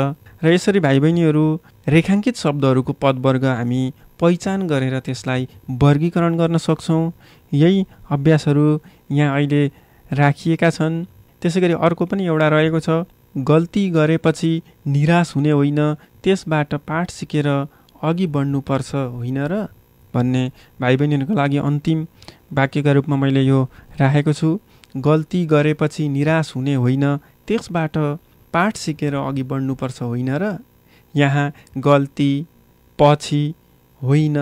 र यसरी भाइ बहिनीहरू रेखाङ्कित शब्दहरूको पदवर्ग हामी पहिचान गरेर त्यसलाई वर्गीकरण गर्न सक्छौँ। यही अभ्यासहरू यहाँ अहिले राखिएका छन्। त्यसै गरी अर्को पनि एउटा रहेको छ, गल्ती गरेपछि निराश हुने होइन, त्यसबाट पाठ सिकेर अघि बढ्नुपर्छ होइन र भन्ने भाइ बहिनीहरूको लागि अन्तिम वाक्यका रूपमा मैले यो राखेको छु। गल्ती गरेपछि निराश हुने होइन, त्यसबाट पाठ सिकेर अघि बढ्नुपर्छ होइन र। यहाँ गल्ती, पछि, होइन,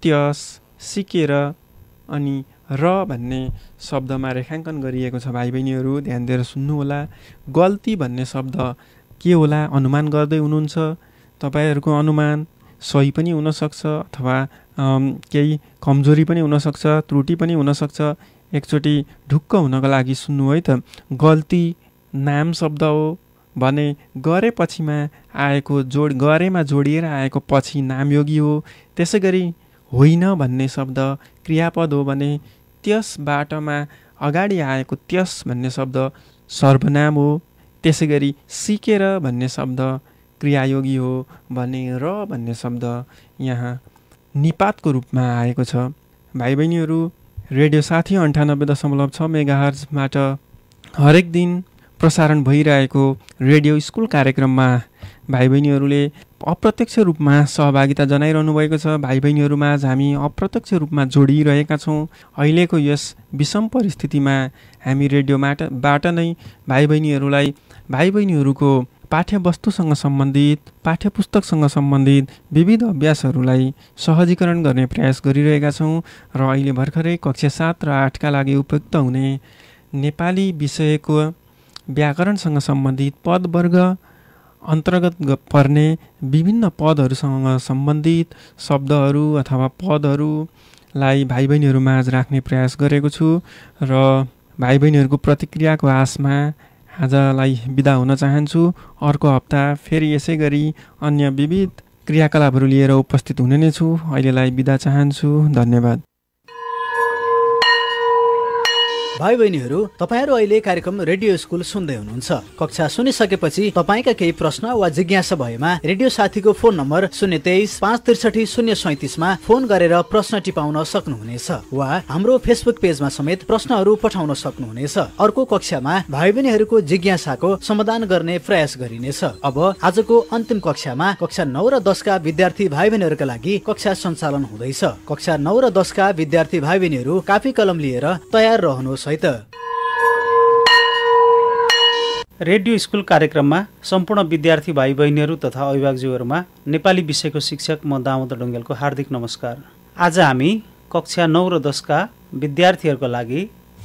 त्यस, सिकेर अनि र भन्ने शब्दमा रेखाङ्कन गरिएको छ भाइ बहिनीहरू। ध्यान दिएर सुन्नुहोला। गल्ती भन्ने शब्द के होला अनुमान गर्दै हुनुहुन्छ। तपाईँहरूको अनुमान सही पनि हुनसक्छ अथवा केही कमजोरी पनि हुनसक्छ, त्रुटि पनि हुनसक्छ। एकचोटि ढुक्क हुनको लागि सुन्नु है त। गल्ती नाम शब्द हो भने गरेपछिमा आएको गरेमा जोडिएर आएको पछि नामयोगी हो। त्यसै गरी होइन भन्ने शब्द क्रियापद हो भने त्यसबाटमा अगाडि आएको त्यस भन्ने शब्द सर्वनाम हो। त्यसै गरी सिकेर भन्ने शब्द क्रियायोगी हो भने र भन्ने शब्द यहाँ निपातको रूपमा आएको छ। भाइ बहिनीहरू, रेडियो साथी 98.6 मेगाहर्जबाट हरेक दिन प्रसारण भइरहेको रेडियो स्कुल कार्यक्रममा भाइ बहिनीहरूले अप्रत्यक्ष रूपमा सहभागिता जनाइरहनु भएको छ। भाइ बहिनीहरूमाझ हामी अप्रत्यक्ष रूपमा जोडिरहेका छौँ। अहिलेको यस विषम परिस्थितिमा हामी रेडियोबाट नै भाइ बहिनीहरूको पाठ्यवस्तुसँग सम्बन्धित, पाठ्यपुस्तकसँग सम्बन्धित विविध अभ्यासहरूलाई सहजीकरण गर्ने प्रयास गरिरहेका छौँ र अहिले भर्खरै कक्षा 7 र 8का लागि उपयुक्त हुने नेपाली विषयको व्याकरणसँग सम्बन्धित पदवर्ग अन्तर्गत पर्ने विभिन्न पदहरूसँग सम्बन्धित शब्दहरू अथवा पदहरूलाई भाइ बहिनीहरूमाझ राख्ने प्रयास गरेको छु र भाइ बहिनीहरूको प्रतिक्रियाको आशमा आजलाई बिदा हुन चाहन्छु। अर्को हप्ता फेरि यसै गरी अन्य विविध क्रियाकलापहरू लिएर उपस्थित हुने नै छु। अहिलेलाई बिदा चाहन्छु। धन्यवाद। भाइ बहिनीहरू, तपाईहरू अहिले कार्यक्रम रेडियो स्कुल सुन्दै हुनुहुन्छ। कक्षा सुनिसकेपछि तपाईका केही प्रश्न वा जिज्ञासा भएमा रेडियो साथीको फोन नम्बर 023 563 037 मा फोन गरेर प्रश्न टिपाउन सक्नुहुनेछ वा हाम्रो फेसबुक पेजमा समेत प्रश्नहरू पठाउन सक्नुहुनेछ। अर्को कक्षामा भाइ बहिनीहरूको जिज्ञासाको समाधान गर्ने प्रयास गरिनेछ। अब आजको अन्तिम कक्षामा कक्षा 9 र 10 का विद्यार्थी भाइ बहिनीहरूका लागि कक्षा सञ्चालन हुँदैछ। कक्षा 9 र 10 का विद्यार्थी भाइ बहिनीहरू कापी कलम लिएर तयार रहनुहोस् है त। रेडियो स्कुल कार्यक्रममा सम्पूर्ण विद्यार्थी भाइ बहिनीहरू तथा अभिभावकज्यूहरूमा नेपाली विषयको शिक्षक म दामोदर ढुङ्गेलको हार्दिक नमस्कार। आज हामी कक्षा 9 र 10 का विद्यार्थीहरूको लागि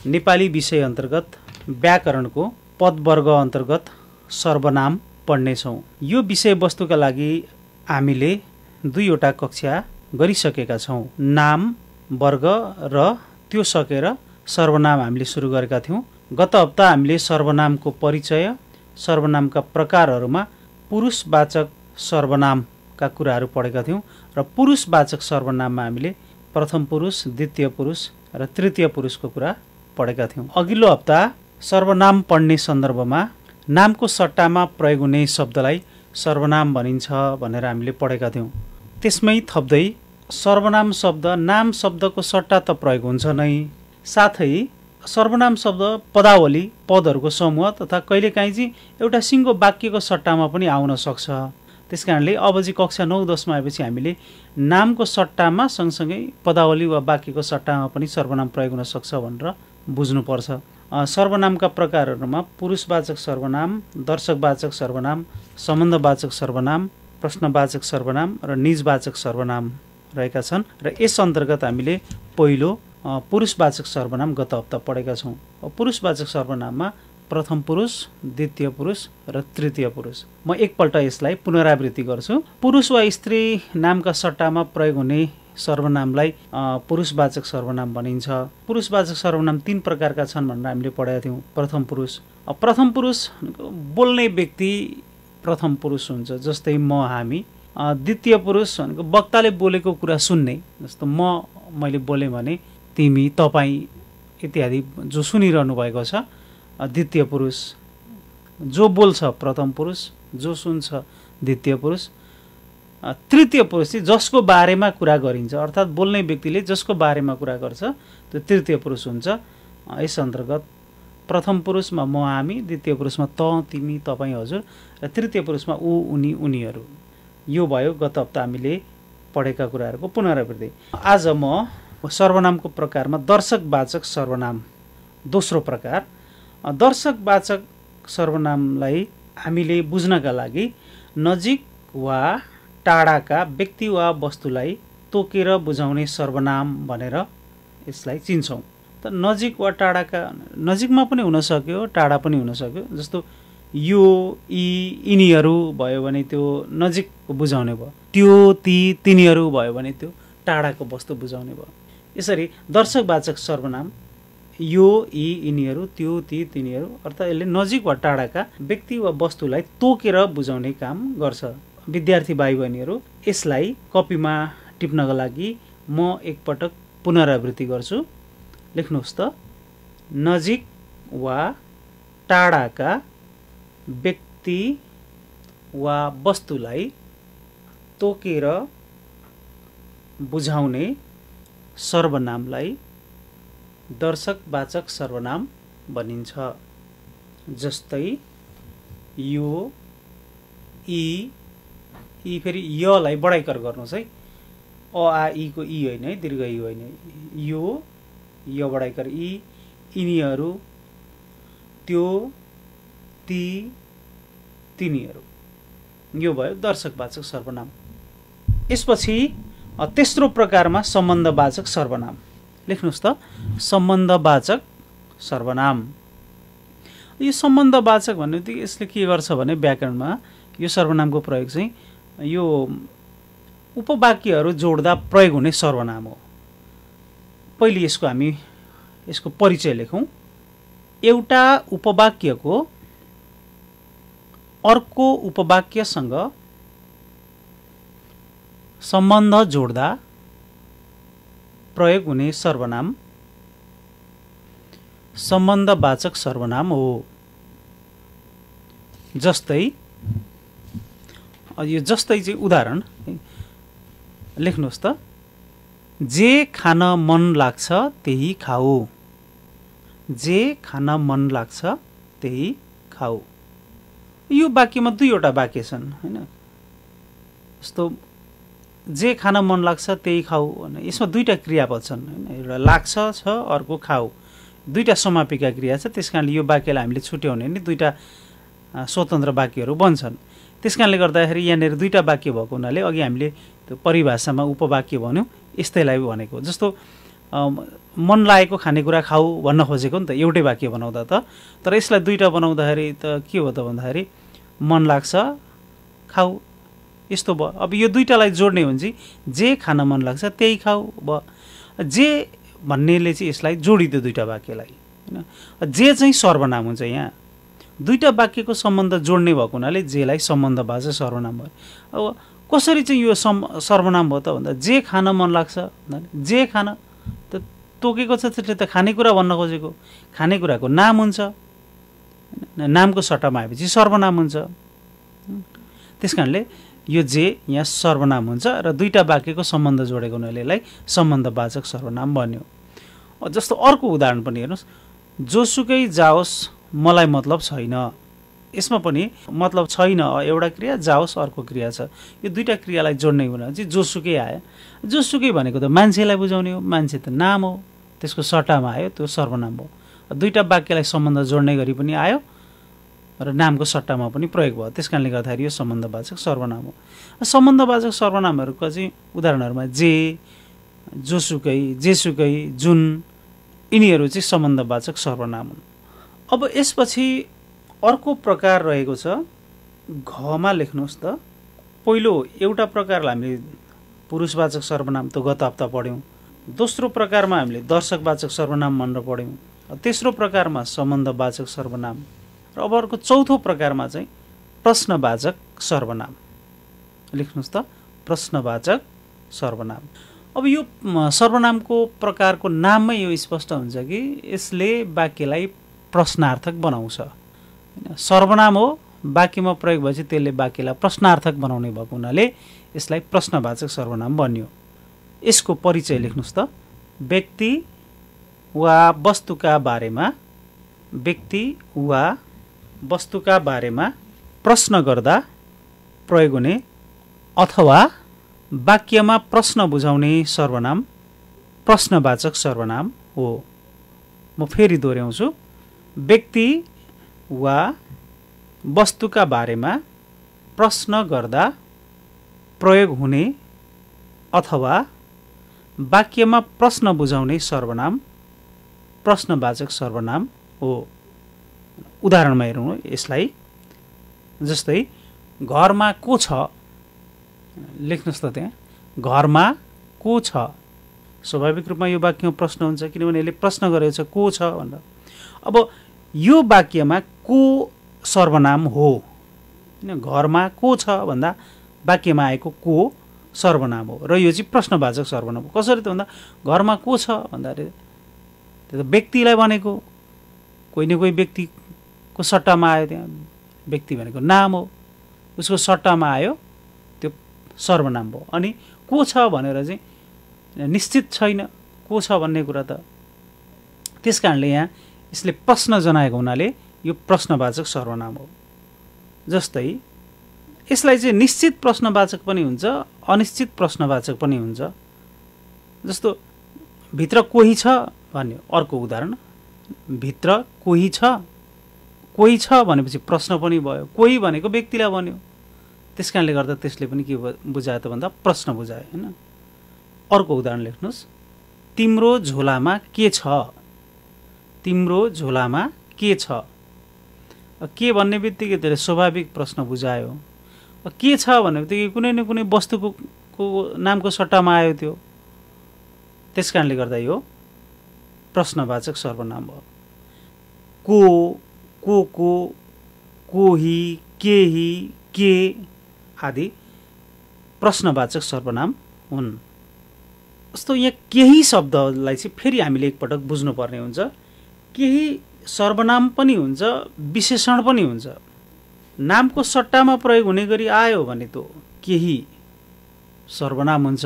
नेपाली विषय अन्तर्गत व्याकरणको पदवर्ग अन्तर्गत सर्वनाम पढ्नेछौँ। यो विषयवस्तुका लागि हामीले 2वटा कक्षा गरिसकेका छौँ। नाम, वर्ग र त्यो सकेर सर्वनाम हामीले सुरु गरेका थियौँ। गत हप्ता हामीले सर्वनामको परिचय, सर्वनामका प्रकारहरूमा पुरुषवाचक सर्वनामका कुराहरू पढेका थियौँ र पुरुषवाचक सर्वनाममा हामीले प्रथम पुरुष, द्वितीय पुरुष र तृतीय पुरुषको कुरा पढेका थियौँ। अघिल्लो हप्ता सर्वनाम पढ्ने सन्दर्भमा नामको सट्टामा प्रयोग हुने शब्दलाई सर्वनाम भनिन्छ भनेर हामीले पढेका थियौँ। त्यसमै थप्दै सर्वनाम शब्द नाम शब्दको सट्टा त प्रयोग हुन्छ नै, साथै सर्वनाम शब्द पदावली, पदहरूको समूह तथा कहिलेकाहीँ चाहिँ एउटा सिङ्गो वाक्यको सट्टामा पनि आउन सक्छ। त्यसकारणले अब चाहिँ कक्षा 9-10 मा आएपछि हामीले नामको सट्टामा सँगसँगै पदावली वा वाक्यको सट्टामा पनि सर्वनाम प्रयोग हुन सक्छ भनेर बुझ्नुपर्छ। सर्वनामका प्रकारहरूमा पुरुषवाचक सर्वनाम, दर्शकवाचक सर्वनाम, सम्बन्धवाचक सर्वनाम, प्रश्नवाचक सर्वनाम र निजवाचक सर्वनाम रहेका छन् र यस अन्तर्गत हामीले पहिलो पुरुषवाचक सर्वनाम गत हप्ता पढेका छौँ। पुरुषवाचक सर्वनाममा प्रथम पुरुष, द्वितीय पुरुष र तृतीय पुरुष। म एकपल्ट यसलाई पुनरावृत्ति गर्छु। पुरुष वा स्त्री नामका सट्टामा प्रयोग हुने सर्वनामलाई पुरुषवाचक सर्वनाम भनिन्छ। पुरुषवाचक सर्वनाम 3 प्रकारका छन् भनेर हामीले पढेका थियौँ। प्रथम पुरुष बोल्ने व्यक्ति प्रथम पुरुष हुन्छ, जस्तै म, हामी। द्वितीय पुरुष भनेको वक्ताले बोलेको कुरा सुन्ने, जस्तो मैले बोलेँ भने तिमी, तपाईँ इत्यादि जो सुनिरहनु भएको छ द्वितीय पुरुष। जो बोल्छ प्रथम पुरुष, जो सुन्छ द्वितीय पुरुष। तृतीय पुरुष चाहिँ जसको बारेमा कुरा गरिन्छ, अर्थात् बोल्ने व्यक्तिले जसको बारेमा कुरा गर्छ त्यो तृतीय पुरुष हुन्छ। यस अन्तर्गत प्रथम पुरुषमा म, हामी, द्वितीय पुरुषमा त, तिमी, तपाईँ, हजुर र तृतीय पुरुषमा ऊ, उनी, उनीहरू। यो भयो गत हप्ता हामीले पढेका कुराहरूको पुनरावृत्ति। आज म सर्वनामको प्रकारमा दर्शकवाचक सर्वनाम, दोस्रो प्रकार। दर्शकवाचक सर्वनामलाई हामीले बुझ्नका लागि नजिक वा टाढाका व्यक्ति वा वस्तुलाई तोकेर बुझाउने सर्वनाम भनेर यसलाई चिन्छौँ। त नजिक वा टाढाका, नजिकमा पनि हुन सक्यो, टाढा पनि हुन सक्यो। जस्तो यो, यी, यिनीहरू भयो भने त्यो नजिकको बुझाउने भयो। त्यो, ती, तिनीहरू भयो भने त्यो टाढाको वस्तु बुझाउने भयो। यसरी दर्शकवाचक सर्वनाम यो, यी, यिनीहरू, त्यो, ती, तिनीहरू अर्थात् यसले नजिक वा टाढाका व्यक्ति वा वस्तुलाई तोकेर बुझाउने काम गर्छ। विद्यार्थी भाइ बहिनीहरू, यसलाई कपीमा टिप्नका लागि म एकपटक पुनरावृत्ति गर्छु। लेख्नुहोस् त, नजिक वा टाढाका व्यक्ति वा वस्तुलाई तोकेर बुझाउने सर्वनामलाई दर्शकवाचक सर्वनाम भनिन्छ। जस्तै यो, यी फेरि यलाई बढाइकर गर्नुहोस् है, अ आ इ को इ होइन है, दीर्घ इ होइन, यो य बढाइकर इ, यिनीहरू, त्यो, ती, तिनीहरू, यो भयो दर्शकवाचक सर्वनाम। यसपछि तेस्रो प्रकारमा सम्बन्धवाचक सर्वनाम। लेख्नुहोस् त, सम्बन्धवाचक सर्वनाम। यो सम्बन्धवाचक भन्ने बित्तिकै यसले के गर्छ भने व्याकरणमा यो सर्वनामको प्रयोग चाहिँ यो उपवाक्यहरू जोड्दा प्रयोग हुने सर्वनाम हो। पहिले यसको परिचय लेखौँ। एउटा उपवाक्यको अर्को उपवाक्यसँग सम्बन्ध जोड्दा प्रयोग हुने सर्वनाम सम्बन्धवाचक सर्वनाम हो। जस्तै यो जस्तै चाहिँ उदाहरण लेख्नुहोस् त, जे खान मन लाग्छ त्यही खाऊ, जे खान मन लाग्छ त्यही खाऊ। यो वाक्यमा दुईवटा वाक्य छन् हैन। जस्तो जे खान मन लाग्छ त्यही खाऊ भने यसमा दुईटा क्रियापद छन् हैन, एउटा लाग्छ छ, अर्को खाऊ, दुईटा समापिका क्रिया छ। त्यसकारणले यो वाक्यलाई हामीले छुट्याउने नि दुईटा स्वतन्त्र वाक्यहरू बन्छन्। त्यसकारणले गर्दाखेरि यहाँनिर दुईटा वाक्य भएको हुनाले अघि हामीले त्यो परिभाषामा उपवाक्य भन्यौँ, यस्तैलाई भनेको। जस्तो मन लागेको खानेकुरा खाऊ भन्न खोजेको नि त एउटै वाक्य बनाउँदा त, तर यसलाई दुईटा बनाउँदाखेरि त के हो त भन्दाखेरि मन लाग्छ खाऊ यस्तो भयो। अब यो दुईटालाई जोड्ने हो भने चाहिँ जे खान मन लाग्छ त्यही खाऊ भयो। जे भन्नेले चाहिँ यसलाई जोडिदियो दुईटा वाक्यलाई हैन। जे चाहिँ सर्वनाम हुन्छ, यहाँ दुईटा वाक्यको सम्बन्ध जोड्ने भएको हुनाले जेलाई सम्बन्धवाचक सर्वनाम भयो। अब कसरी चाहिँ यो सर्वनाम भयो त भन्दा जे खान मन लाग्छ, जे खान त तोकेको छ, त्यसले त खानेकुरा भन्न खोजेको, खानेकुराको नाम हुन्छ, नामको सट्टामा आएपछि सर्वनाम हुन्छ। त्यसकारणले यो जे यहाँ सर्वनाम हुन्छ र दुईटा वाक्यको सम्बन्ध जोडेको हुनाले यसलाई सम्बन्धवाचक सर्वनाम बन्यो। जस्तो अर्को उदाहरण पनि हेर्नुहोस्, जोसुकै जाओस् मलाई मतलब छैन। यसमा पनि मतलब छैन एउटा क्रिया, जाओस् अर्को क्रिया छ। यो दुईटा क्रियालाई जोड्ने हुँदा चाहिँ जोसुकै आयो। जोसुकै भनेको त मान्छेलाई बुझाउने हो, मान्छे त नाम हो, त्यसको सट्टामा आयो, त्यो सर्वनाम हो। दुईटा वाक्यलाई सम्बन्ध जोड्ने गरी पनि आयो र नामको सट्टामा पनि प्रयोग भयो। त्यसकारणले गर्दाखेरि यो सम्बन्धवाचक सर्वनाम हो। सम्बन्धवाचक सर्वनामहरूको चाहिँ उदाहरणहरूमा जे, जोसुकै, जेसुकै, जुन, यिनीहरू चाहिँ सम्बन्धवाचक सर्वनाम हुन्। अब यसपछि अर्को प्रकार रहेको छ घमा। लेख्नुहोस् त, पहिलो एउटा प्रकारलाई हामीले पुरुषवाचक सर्वनाम त गत हप्ता पढ्यौँ, दोस्रो प्रकारमा हामीले दर्शकवाचक सर्वनाम भनेर पढ्यौँ, तेस्रो प्रकारमा सम्बन्धवाचक सर्वनाम, र अब अर्को चौथो प्रकारमा चाहिँ प्रश्नवाचक सर्वनाम। लेख्नुहोस् त, प्रश्नवाचक सर्वनाम। अब यो सर्वनामको प्रकारको नाममै यो स्पष्ट हुन्छ कि यसले वाक्यलाई प्रश्नार्थक बनाउँछ। सर्वनाम हो, वाक्यमा प्रयोग भएपछि त्यसले वाक्यलाई प्रश्नार्थक बनाउने भएको हुनाले यसलाई प्रश्नवाचक सर्वनाम बन्यो। यसको परिचय लेख्नुहोस् त, व्यक्ति वा वस्तुका बारेमा, व्यक्ति वा वस्तुका बारेमा प्रश्न गर्दा प्रयोग हुने अथवा वाक्यमा प्रश्न बुझाउने सर्वनाम प्रश्नवाचक सर्वनाम हो। म फेरि दोहोऱ्याउँछु, व्यक्ति वा वस्तुका बारेमा प्रश्न गर्दा प्रयोग हुने अथवा वाक्यमा प्रश्न बुझाउने सर्वनाम प्रश्नवाचक सर्वनाम हो। उदाहरणमा हेरौँ यसलाई। जस्तै घरमा को छ, लेख्नुहोस् त, त्यहाँ घरमा को छ। स्वाभाविक रूपमा यो वाक्यमा प्रश्न हुन्छ, किनभने यसले प्रश्न गरेको छ को छ भनेर। अब यो वाक्यमा को सर्वनाम हो, घरमा को छ भन्दा वाक्यमा आएको को सर्वनाम हो र यो चाहिँ प्रश्नवाचक सर्वनाम हो। कसरी त भन्दा घरमा को छ भन्दाखेरि त्यो त व्यक्तिलाई भनेको, कोही न कोही व्यक्तिको सट्टामा आयो, त्यहाँ व्यक्ति भनेको नाम हो। उसको सट्टामा आयो त्यो सर्वनाम भयो। अनि को छ भनेर चाहिँ निश्चित छैन को छ भन्ने कुरा त। त्यस कारणले यहाँ यसले प्रश्न जनाएको हुनाले यो प्रश्नवाचक सर्वनाम हो। जस्तै यसलाई चाहिँ निश्चित प्रश्नवाचक पनि हुन्छ, अनिश्चित प्रश्नवाचक पनि हुन्छ। जस्तो भित्र कोही छ भन्यो, अर्को उदाहरण, भित्र कोही छ, कोही छ भनेपछि प्रश्न पनि भयो, कोही भनेको व्यक्तिलाई भन्यो। त्यस कारणले गर्दा त्यसले पनि के बुझायो त भन्दा प्रश्न बुझायो हैन। अर्को उदाहरण लेख्नुहोस्, तिम्रो झोलामा के छ, तिम्रो झोलामा के छ। के भन्ने बित्तिकै त्यसले स्वाभाविक प्रश्न बुझायो। के छ भन्ने बित्तिकै कुनै न कुनै वस्तुको नामको सट्टामा आयो त्यो। त्यस कारणले गर्दा यो प्रश्नवाचक सर्वनाम भयो। को, कोही, केही, के आदि प्रश्नवाचक सर्वनाम हुन्। जस्तो यहाँ केही शब्दलाई चाहिँ फेरि हामीले एकपटक बुझ्नुपर्ने हुन्छ। केही सर्वनाम पनि हुन्छ, विशेषण पनि हुन्छ। नामको सट्टामा प्रयोग हुने गरी आयो भने त केही सर्वनाम हुन्छ,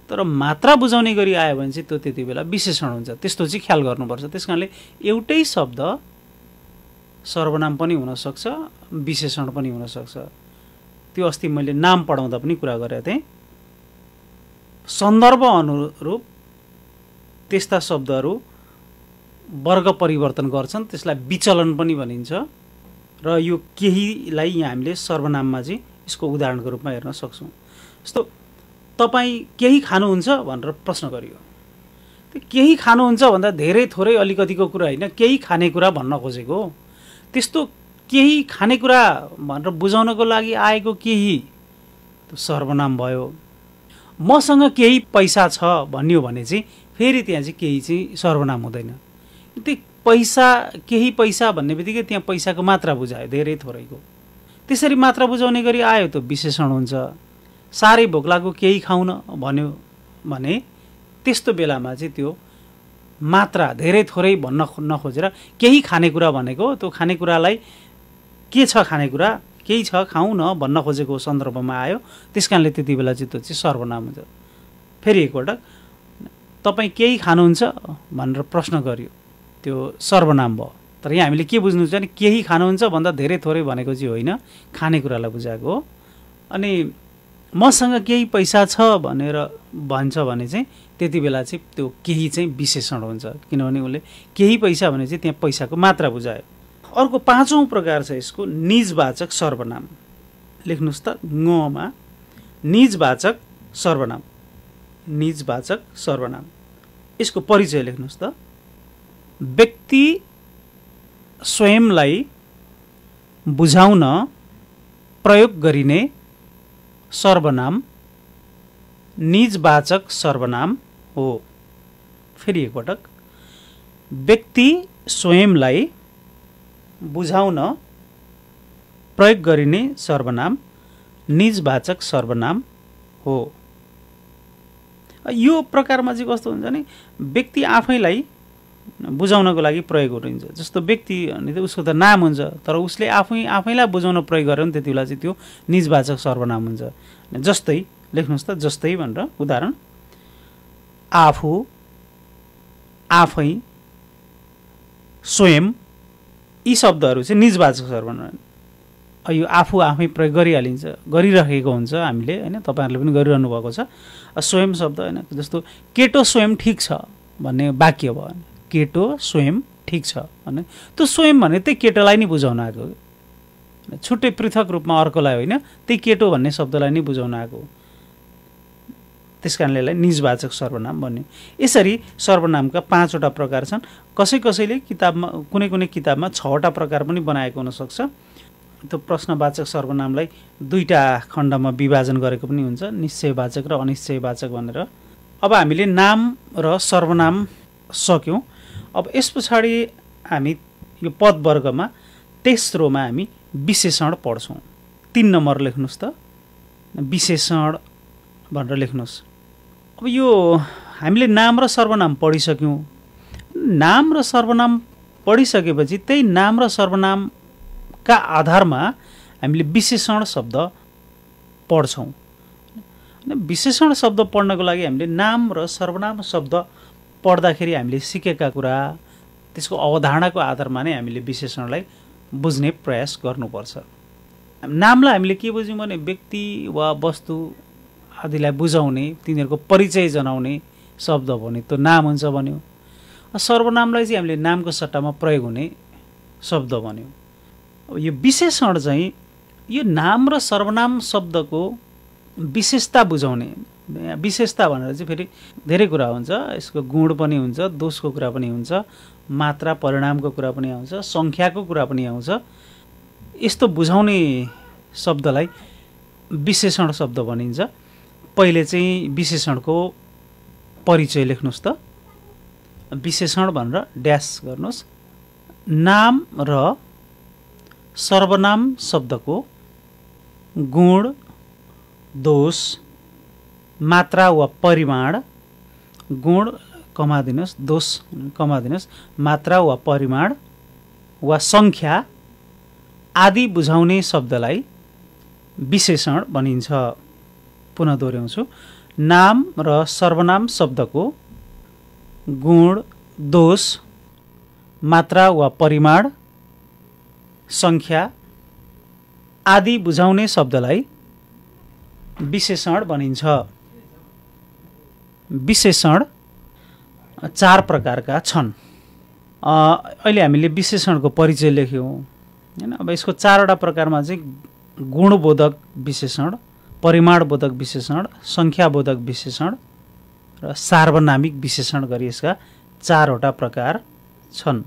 तर मात्रा बुझाउने गरी आयो भने चाहिँ त्यो त्यति बेला विशेषण हुन्छ। त्यस्तो चाहिँ ख्याल गर्नुपर्छ। त्यस कारणले एउटै शब्द सर्वनाम पनि हुनसक्छ, विशेषण पनि हुनसक्छ। त्यो अस्ति मैले नाम पढाउँदा पनि कुरा गरेको थिएँ। सन्दर्भ अनुरूप त्यस्ता शब्दहरू वर्ग परिवर्तन गर्छन्, त्यसलाई विचलन पनि भनिन्छ। र यो केहीलाई यहाँ हामीले सर्वनाममा चाहिँ यसको उदाहरणको रूपमा हेर्न सक्छौँ। जस्तो तपाईँ केही खानुहुन्छ भनेर प्रश्न गरियो। त्यो केही खानुहुन्छ भन्दा धेरै थोरै अलिकतिको कुरा होइन, केही खानेकुरा भन्न खोजेको। त्यस्तो केही खानेकुरा भनेर बुझाउनको लागि आएको केही त्यो सर्वनाम भयो। मसँग केही पैसा छ भन्यो भने चाहिँ फेरि त्यहाँ चाहिँ केही चाहिँ सर्वनाम हुँदैन। त्यो पैसा, केही पैसा भन्ने बित्तिकै त्यहाँ पैसाको मात्रा बुझायो, धेरै थोरैको। त्यसरी मात्रा बुझाउने गरी आयो त विशेषण हुन्छ। साह्रै भोक लाग्यो केही खाउन भन्यो भने त्यस्तो बेलामा चाहिँ त्यो मात्रा धेरै थोरै भन्न नखोजेर केही खानेकुरा भनेको, त्यो खानेकुरालाई के छ खानेकुरा, केही छ खाउँ न भन्न खोजेको सन्दर्भमा आयो। त्यस कारणले त्यति बेला चाहिँ त्यो चाहिँ सर्वनाम हुन्छ। फेरि एकपटक, तपाईँ केही खानुहुन्छ भनेर प्रश्न गर्यो, त्यो सर्वनाम भयो। तर यहाँ हामीले के बुझ्नु छ भने केही खानुहुन्छ भन्दा धेरै थोरै भनेको चाहिँ होइन, खानेकुरालाई बुझाएको हो। अनि मसँग केही पैसा छ भनेर भन्छ भने चाहिँ त्यति बेला चाहिँ त्यो केही चाहिँ विशेषण हुन्छ, किनभने उसले केही पैसा भने चाहिँ त्यहाँ पैसाको मात्रा बुझायो। अर्को पाँचौँ प्रकार छ यसको निजवाचक सर्वनाम। लेख्नुहोस् त, ङमा निजवाचक सर्वनाम। निजवाचक सर्वनाम, यसको परिचय लेख्नुहोस् त। व्यक्ति स्वयंलाई बुझाउन प्रयोग गरिने सर्वनाम निजवाचक सर्वनाम हो। फेरि एकपटक, व्यक्ति स्वयंलाई बुझाउन प्रयोग गरिने सर्वनाम निजवाचक सर्वनाम हो। यो प्रकारमा चाहिँ कस्तो हुन्छ भने व्यक्ति आफैलाई बुझाउनको लागि प्रयोग गरिन्छ। जस्तो व्यक्ति भने त उसको त नाम हुन्छ, तर उसले आफैलाई बुझाउन प्रयोग गर्यो भने त्यति बेला चाहिँ त्यो निजवाचक सर्वनाम हुन्छ। जस्तै लेख्नुहोस् त, जस्तै भनेर उदाहरण, आफू, आफै, स्वयं, यी शब्दहरू चाहिँ निजवाचक सर्वनाम। यो आफू आफै प्रयोग गरिरहेको हुन्छ हामीले होइन, तपाईँहरूले पनि गरिरहनु भएको छ। स्वयं शब्द होइन, जस्तो केटो स्वयं ठिक छ भन्ने वाक्य भयो भने केटो स्वयं ठिक छ भने त्यो स्वयं भने त्यही केटोलाई नै बुझाउन आएको, छुट्टै पृथक रूपमा अर्कोलाई होइन, त्यही केटो भन्ने शब्दलाई नै बुझाउन आएको। त्यस कारणले यसलाई निजवाचक सर्वनाम भन्यो। यसरी सर्वनामका 5वटा प्रकार छन्। कसैले किताबमा, कुनै किताबमा 6वटा प्रकार पनि बनाएको हुनसक्छ। त्यो प्रश्नवाचक सर्वनामलाई 2टा खण्डमा विभाजन गरेको पनि हुन्छ, निश्चयवाचक र अनिश्चयवाचक भनेर। अब हामीले नाम र सर्वनाम सक्यौँ। अब यस पछाडि हामी यो पदवर्गमा तेस्रोमा हामी विशेषण पढ्छौँ। 3 नम्बर लेख्नुहोस् त, विशेषण भनेर लेख्नुहोस्। अब यो हामीले नाम र सर्वनाम पढिसक्यौँ। नाम र सर्वनाम पढिसकेपछि त्यही नाम र सर्वनामका आधारमा हामीले विशेषण शब्द पढ्छौँ। विशेषण शब्द पढ्नको लागि हामीले नाम र सर्वनाम शब्द पढ्दाखेरि हामीले सिकेका कुरा त्यसको अवधारणाको आधारमा नै हामीले विशेषणलाई बुझ्ने प्रयास गर्नुपर्छ। नामलाई हामीले के बुझ्यौँ भने व्यक्ति वा वस्तु आदिलाई बुझाउने, तिनीहरूको परिचय जनाउने शब्द भन्यो त्यो नाम हुन्छ भन्यो। सर्वनामलाई चाहिँ हामीले नामको सट्टामा प्रयोग हुने शब्द भन्यो। यो विशेषण चाहिँ यो नाम र सर्वनाम शब्दको विशेषता बुझाउने, विशेषता भनेर चाहिँ फेरि धेरै कुरा हुन्छ। यसको गुण पनि हुन्छ, दोषको कुरा पनि हुन्छ, मात्रा परिणामको कुरा पनि आउँछ, सङ्ख्याको कुरा पनि आउँछ। यस्तो बुझाउने शब्दलाई विशेषण शब्द भनिन्छ। पहिले चाहिँ विशेषणको परिचय लेख्नुहोस् त। विशेषण भनेर ड्यास गर्नुहोस्। नाम र सर्वनाम शब्दको गुण, दोष, मात्रा वा परिमाण, गुण कमा दिनुहोस्, दोष कमा दिनुहोस्, मात्रा वा परिमाण वा सङ्ख्या आदि बुझाउने शब्दलाई विशेषण भनिन्छ। पुनः दोहोऱ्याउँछु। नाम र सर्वनाम शब्दको गुण, दोष, मात्रा वा परिमाण, सङ्ख्या आदि बुझाउने शब्दलाई विशेषण भनिन्छ। विशेषण 4 प्रकारका छन्। अहिले हामीले विशेषणको परिचय लेख्यौँ हैन। अब यसको 4वटा प्रकारमा चाहिँ गुणबोधक विशेषण, परिमाणबोधक विशेषण, सङ्ख्याबोधक विशेषण र सार्वनामिक विशेषण गरी यसका 4वटा प्रकार छन्।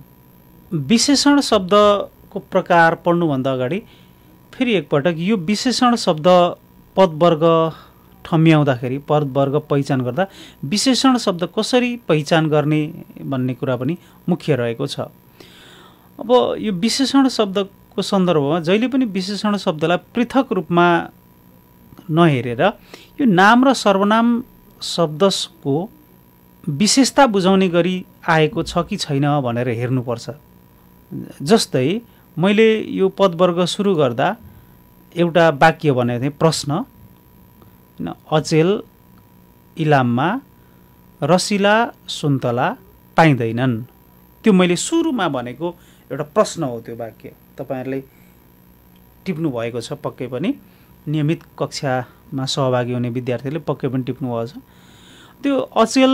विशेषण शब्दको प्रकार पढ्नुभन्दा अगाडि फेरि एकपटक यो विशेषण शब्द पदवर्ग ठम्याउँदाखेरि, पदवर्ग पहिचान गर्दा विशेषण शब्द कसरी पहिचान गर्ने भन्ने कुरा पनि मुख्य रहेको छ। अब यो विशेषण शब्दको सन्दर्भमा जहिले पनि विशेषण शब्दलाई पृथक रूपमा नहेरेर यो नाम र सर्वनाम शब्दको विशेषता बुझाउने गरी आएको छ कि छैन भनेर हेर्नुपर्छ। जस्तै मैले यो पदवर्ग सुरु गर्दा एउटा वाक्य भनेको थिएँ, प्रश्न। अचेल इलाममा रसिला सुन्तला पाइँदैनन्। त्यो मैले सुरुमा भनेको एउटा प्रश्न हो। त्यो वाक्य तपाईँहरूले टिप्नु भएको छ पक्कै पनि, नियमित कक्षामा सहभागी हुने विद्यार्थीले पक्कै पनि टिप्नु भएको छ। त्यो अचेल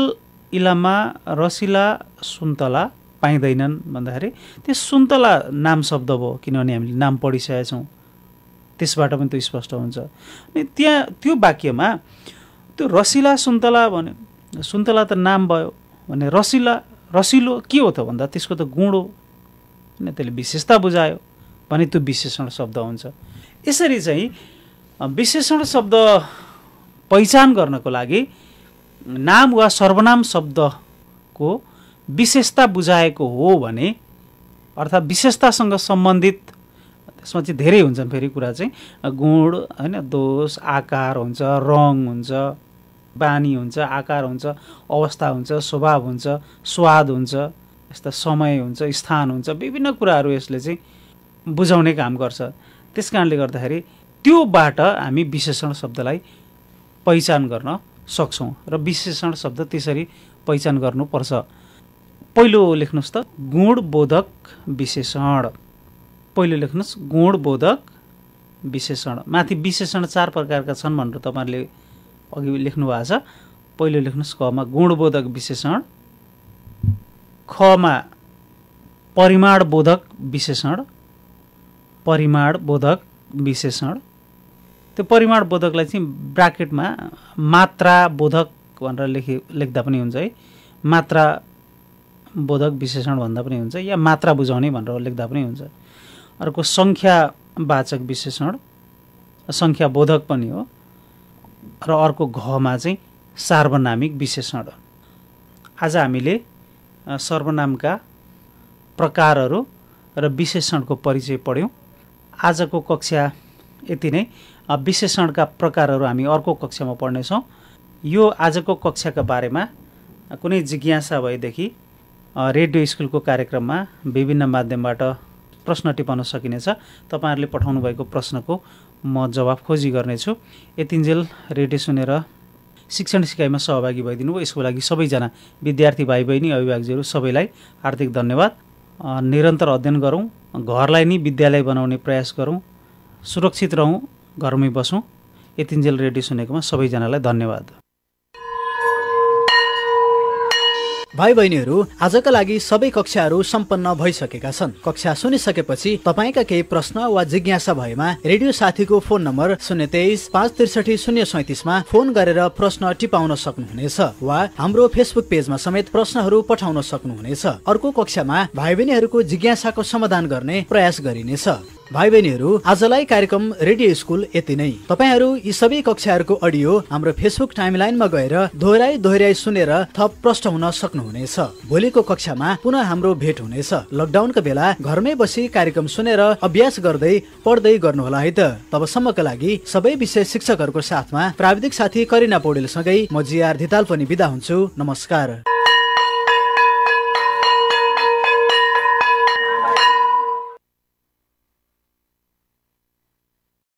इलाममा रसिला सुन्तला पाइँदैनन् भन्दाखेरि त्यो सुन्तला नाम शब्द भयो, किनभने हामीले नाम पढिसकेका छौँ, त्यसबाट पनि त्यो स्पष्ट हुन्छ। अनि त्यहाँ त्यो वाक्यमा त्यो रसिला सुन्तला भन्यो, सुन्तला त नाम भयो भने रसिलो के हो त भन्दा त्यसको त गुण हो, होइन, त्यसले विशेषता बुझायो भने त्यो विशेषण शब्द हुन्छ। यसरी चाहिँ विशेषण शब्द पहिचान गर्नको लागि नाम वा सर्वनाम शब्दको विशेषता बुझाएको हो भने, अर्थात् विशेषतासँग सम्बन्धित, त्यसमा चाहिँ धेरै हुन्छन् फेरि कुरा चाहिँ, गुण होइन, दोष, आकार हुन्छ, रङ हुन्छ, बानी हुन्छ, आकार हुन्छ, अवस्था हुन्छ, स्वभाव हुन्छ, स्वाद हुन्छ, यस्ता समय हुन्छ, स्थान हुन्छ, विभिन्न कुराहरू यसले चाहिँ बुझाउने काम गर्छ। त्यस कारणले गर्दाखेरि त्योबाट हामी विशेषण शब्दलाई पहिचान गर्न सक्छौँ र विशेषण शब्द त्यसरी पहिचान गर्नुपर्छ। पहिलो लेख्नुहोस् त गुणबोधक विशेषण। पहिलो लेख्नुहोस् गुणबोधक विशेषण। माथि विशेषण 4 प्रकारका छन् भनेर तपाईँहरूले अघि लेख्नु भएको छ। पहिलो लेख्नुहोस् कमा गुणबोधक विशेषण, खमा परिमाणबोधक विशेषण, परिमाणबोधक विशेषण। त्यो परिमाणबोधकलाई चाहिँ ब्राकेटमा मात्राबोधक भनेर लेख्दा पनि हुन्छ है, मात्राबोधक विशेषण भन्दा पनि हुन्छ, या मात्रा बुझाउने भनेर लेख्दा पनि हुन्छ। अर्को सङ्ख्यावाचक विशेषण, सङ्ख्याबोधक पनि हो। र अर्को घमा चाहिँ सार्वनामिक विशेषण। आज हामीले सर्वनामका प्रकारहरू र विशेषणको परिचय पढ्यौँ। आजको कक्षा यति नै। विशेषणका प्रकारहरू हामी अर्को कक्षामा पढ्नेछौँ। यो आजको कक्षाका बारेमा कुनै जिज्ञासा भएदेखि रेडियो स्कुलको कार्यक्रममा विभिन्न माध्यमबाट प्रश्न टिपाउन सकिनेछ। तपाईँहरूले पठाउनु भएको प्रश्नको म जवाफ खोजी गर्नेछु। यतिन्जेल रेडियो सुनेर शिक्षण सिकाइमा सहभागी भइदिनु भयो यसको लागि सबैजना विद्यार्थी भाइ बहिनी अभिभावकहरू सबैलाई हार्दिक धन्यवाद। निरन्तर अध्ययन गरौँ, घरलाई नै विद्यालय बनाउने प्रयास गरौँ, सुरक्षित रहौँ, घरमै बसौँ। यतिन्जेल रेडियो सुनेकोमा सबैजनालाई धन्यवाद। भाइ बहिनीहरू, आजका लागि सबै कक्षाहरू सम्पन्न भइसकेका छन्। कक्षा सुनिसकेपछि तपाईँका केही प्रश्न वा जिज्ञासा भएमा रेडियो साथीको फोन नम्बर 023 563 037 मा फोन गरेर प्रश्न टिपाउन सक्नुहुनेछ वा हाम्रो फेसबुक पेजमा समेत प्रश्नहरू पठाउन सक्नुहुनेछ। अर्को कक्षामा भाइ बहिनीहरूको जिज्ञासाको समाधान गर्ने प्रयास गरिनेछ। भाइ बहिनीहरू, आजलाई कार्यक्रम रेडियो स्कुल यति नै। तपाईहरू यी सबै कक्षाहरूको अडियो हाम्रो फेसबुक टाइमलाइनमा गएर दोहोऱ्याई सुनेर थप प्रष्ट हुन सक्नुहुनेछ। भोलिको कक्षामा पुनः हाम्रो भेट हुनेछ। लकडाउनका बेला घरमै बसी कार्यक्रम सुनेर अभ्यास गर्दै पढ्दै गर्नुहोला है त। तबसम्मका लागि सबै विषय शिक्षकहरूको साथमा प्राविधिक साथी करिना पौडेलसँगै म जिआर धिताल पनि बिदा हुन्छु। नमस्कार।